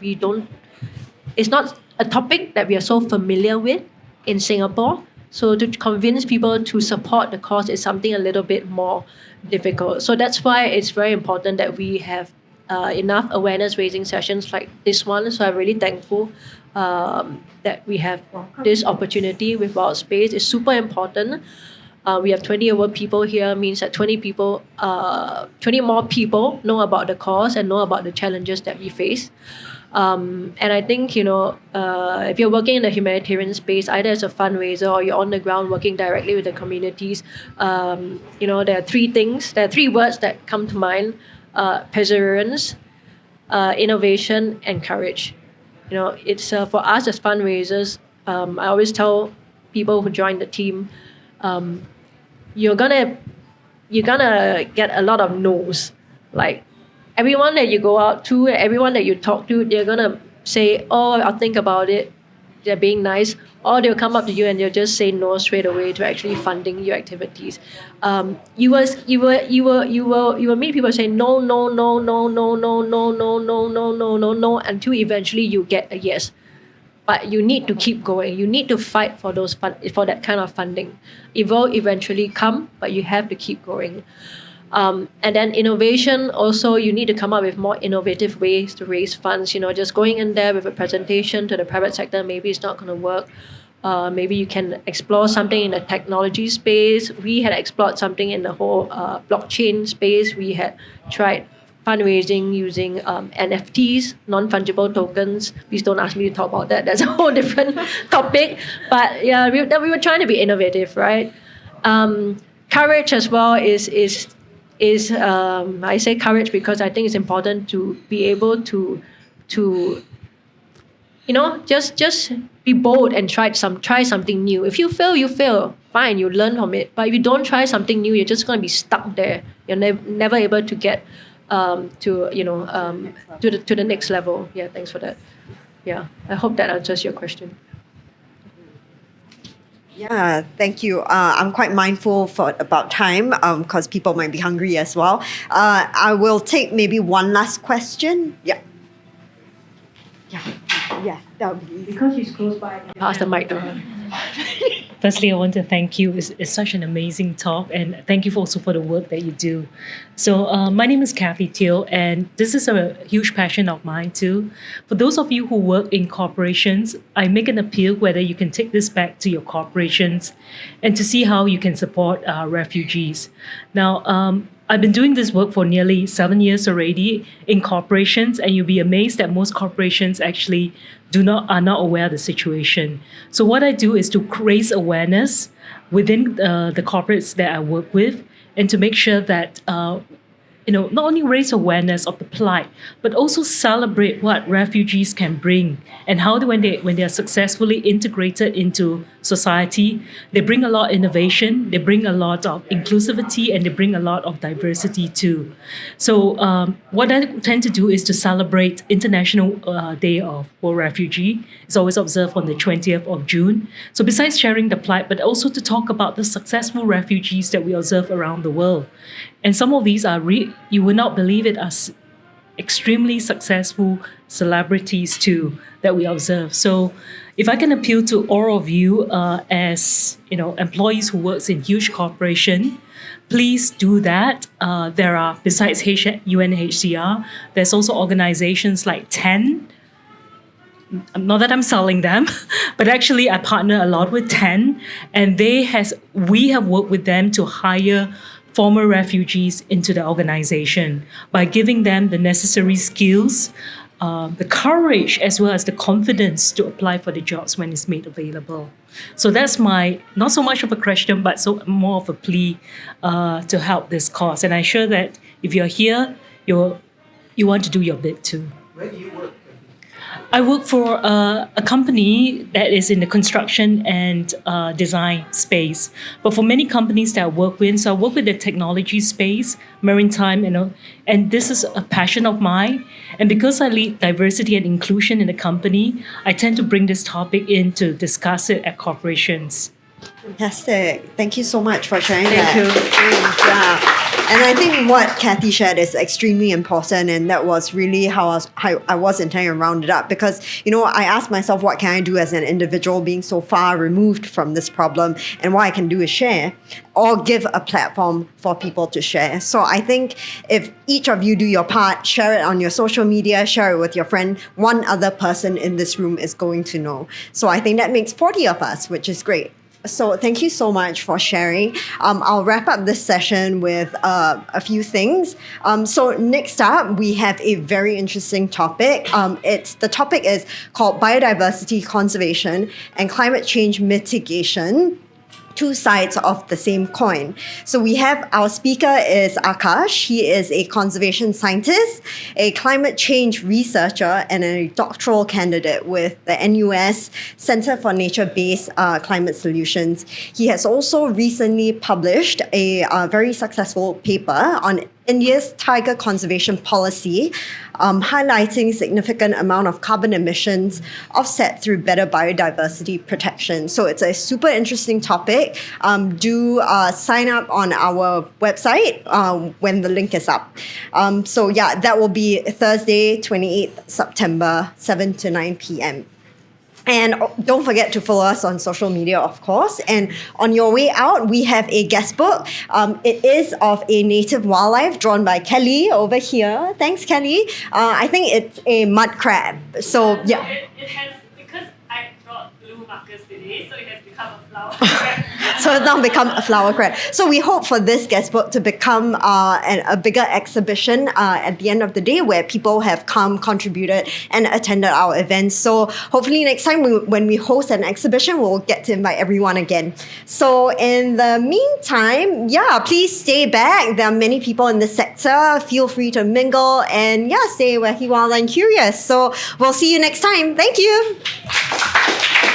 Speaker 2: it's not a topic that we are so familiar with in Singapore. So to convince people to support the cause is something a little bit more difficult. So that's why it's very important that we have enough awareness raising sessions like this one. So I'm really thankful that we have this opportunity with Wild Space. It's super important. We have 20 over people here, means that 20 more people know about the cause and know about the challenges that we face. And I think, if you're working in the humanitarian space, either as a fundraiser or you're on the ground working directly with the communities, there are three words that come to mind: perseverance, innovation, and courage. It's for us as fundraisers, I always tell people who join the team, you're gonna get a lot of no's. Like, everyone that you go out to, everyone that you talk to, they're gonna say, "Oh, I'll think about it. they're being nice, or they'll come up to you and they'll just say no straight away to actually funding your activities. You will meet people saying no, no, no, no, no, no, no, no, no, no, no, no, no, until eventually you get a yes. But you need to keep going. You need to fight for for that kind of funding. It will eventually come, but you have to keep going. And then innovation, also you need to come up with more innovative ways to raise funds. Just going in there with a presentation to the private sector, maybe it's not going to work. Maybe you can explore something in the technology space. We had explored something in the whole blockchain space. We had tried fundraising using NFTs, non-fungible tokens. Please don't ask me to talk about that. That's a whole different topic. But yeah, we were trying to be innovative, right? Courage as well is I say courage because I think it's important to be able to just be bold and try something new. If you fail, you fail. Fine, you learn from it. But if you don't try something new, you're just going to be stuck there. You're never able to get to the next level. Yeah, thanks for that. Yeah, I hope that answers your question.
Speaker 1: Yeah, thank you. I'm quite mindful about time because people might be hungry as well. I will take maybe one last question. Yeah, that would be easy.
Speaker 2: Because she's close by, pass the mic to her.
Speaker 21: Firstly, I want to thank you. It's such an amazing talk, and thank you also for the work that you do. So my name is Kathy Teoh, and this is a huge passion of mine too. For those of you who work in corporations, I make an appeal whether you can take this back to your corporations and to see how you can support refugees. Now, I've been doing this work for nearly 7 years already in corporations, and you'll be amazed that most corporations actually are not aware of the situation. So what I do is to raise awareness within the corporates that I work with, and to make sure that not only raise awareness of the plight, but also celebrate what refugees can bring and how when they are successfully integrated into society, they bring a lot of innovation, they bring a lot of inclusivity, and they bring a lot of diversity too. So what I tend to do is to celebrate International Day of World Refugee. It's always observed on the 20th of June. So besides sharing the plight, but also to talk about the successful refugees that we observe around the world. And some of these are, you will not believe it, are extremely successful celebrities too that we observe. So if I can appeal to all of you as employees who works in huge corporation, please do that. There are, besides UNHCR, there's also organizations like 10. Not that I'm selling them, but actually I partner a lot with 10, and we have worked with them to hire former refugees into the organization by giving them the necessary skills, the courage, as well as the confidence to apply for the jobs when it's made available. So that's my, not so much of a question, but more of a plea to help this cause. And I'm sure that if you're here, you want to do your bit too.
Speaker 17: Where do you work?
Speaker 21: I work for a company that is in the construction and design space. But for many companies that I work with, so I work with the technology space, maritime, and this is a passion of mine. And because I lead diversity and inclusion in the company, I tend to bring this topic in to discuss it at corporations.
Speaker 1: Fantastic. Thank you so much for sharing
Speaker 21: Thank you.
Speaker 1: And I think what Kathy shared is extremely important, and that was really how I was intending to round it up, because I asked myself, what can I do as an individual being so far removed from this problem, and what I can do is share or give a platform for people to share. So I think if each of you do your part, share it on your social media, share it with your friend, one other person in this room is going to know. So I think that makes 40 of us, which is great. So thank you so much for sharing. I'll wrap up this session with a few things. So next up, we have a very interesting topic. The topic is called Biodiversity Conservation and Climate Change Mitigation, two sides of the same coin. So we have our speaker is Akash. He is a conservation scientist, a climate change researcher, and a doctoral candidate with the NUS Center for Nature-Based Climate Solutions. He has also recently published a very successful paper on India's tiger conservation policy, highlighting significant amount of carbon emissions offset through better biodiversity protection. So it's a super interesting topic. Do sign up on our website when the link is up. So yeah, that will be Thursday, 28th September, 7 to 9 p.m. And don't forget to follow us on social media, of course. And on your way out, we have a guest book. It is of a native wildlife drawn by Kelly over here. Thanks, Kelly. I think it's a mud crab. So, yeah.
Speaker 4: It has, because I brought blue markers today, so it has become a flower crab.
Speaker 1: So it's now become a flower crab. So we hope for this guest book to become a bigger exhibition at the end of the day where people have come, contributed, and attended our events. So hopefully next time when we host an exhibition, we'll get to invite everyone again. So in the meantime, yeah, please stay back. There are many people in the sector. Feel free to mingle and yeah, stay wacky, wild, and curious. So we'll see you next time. Thank you.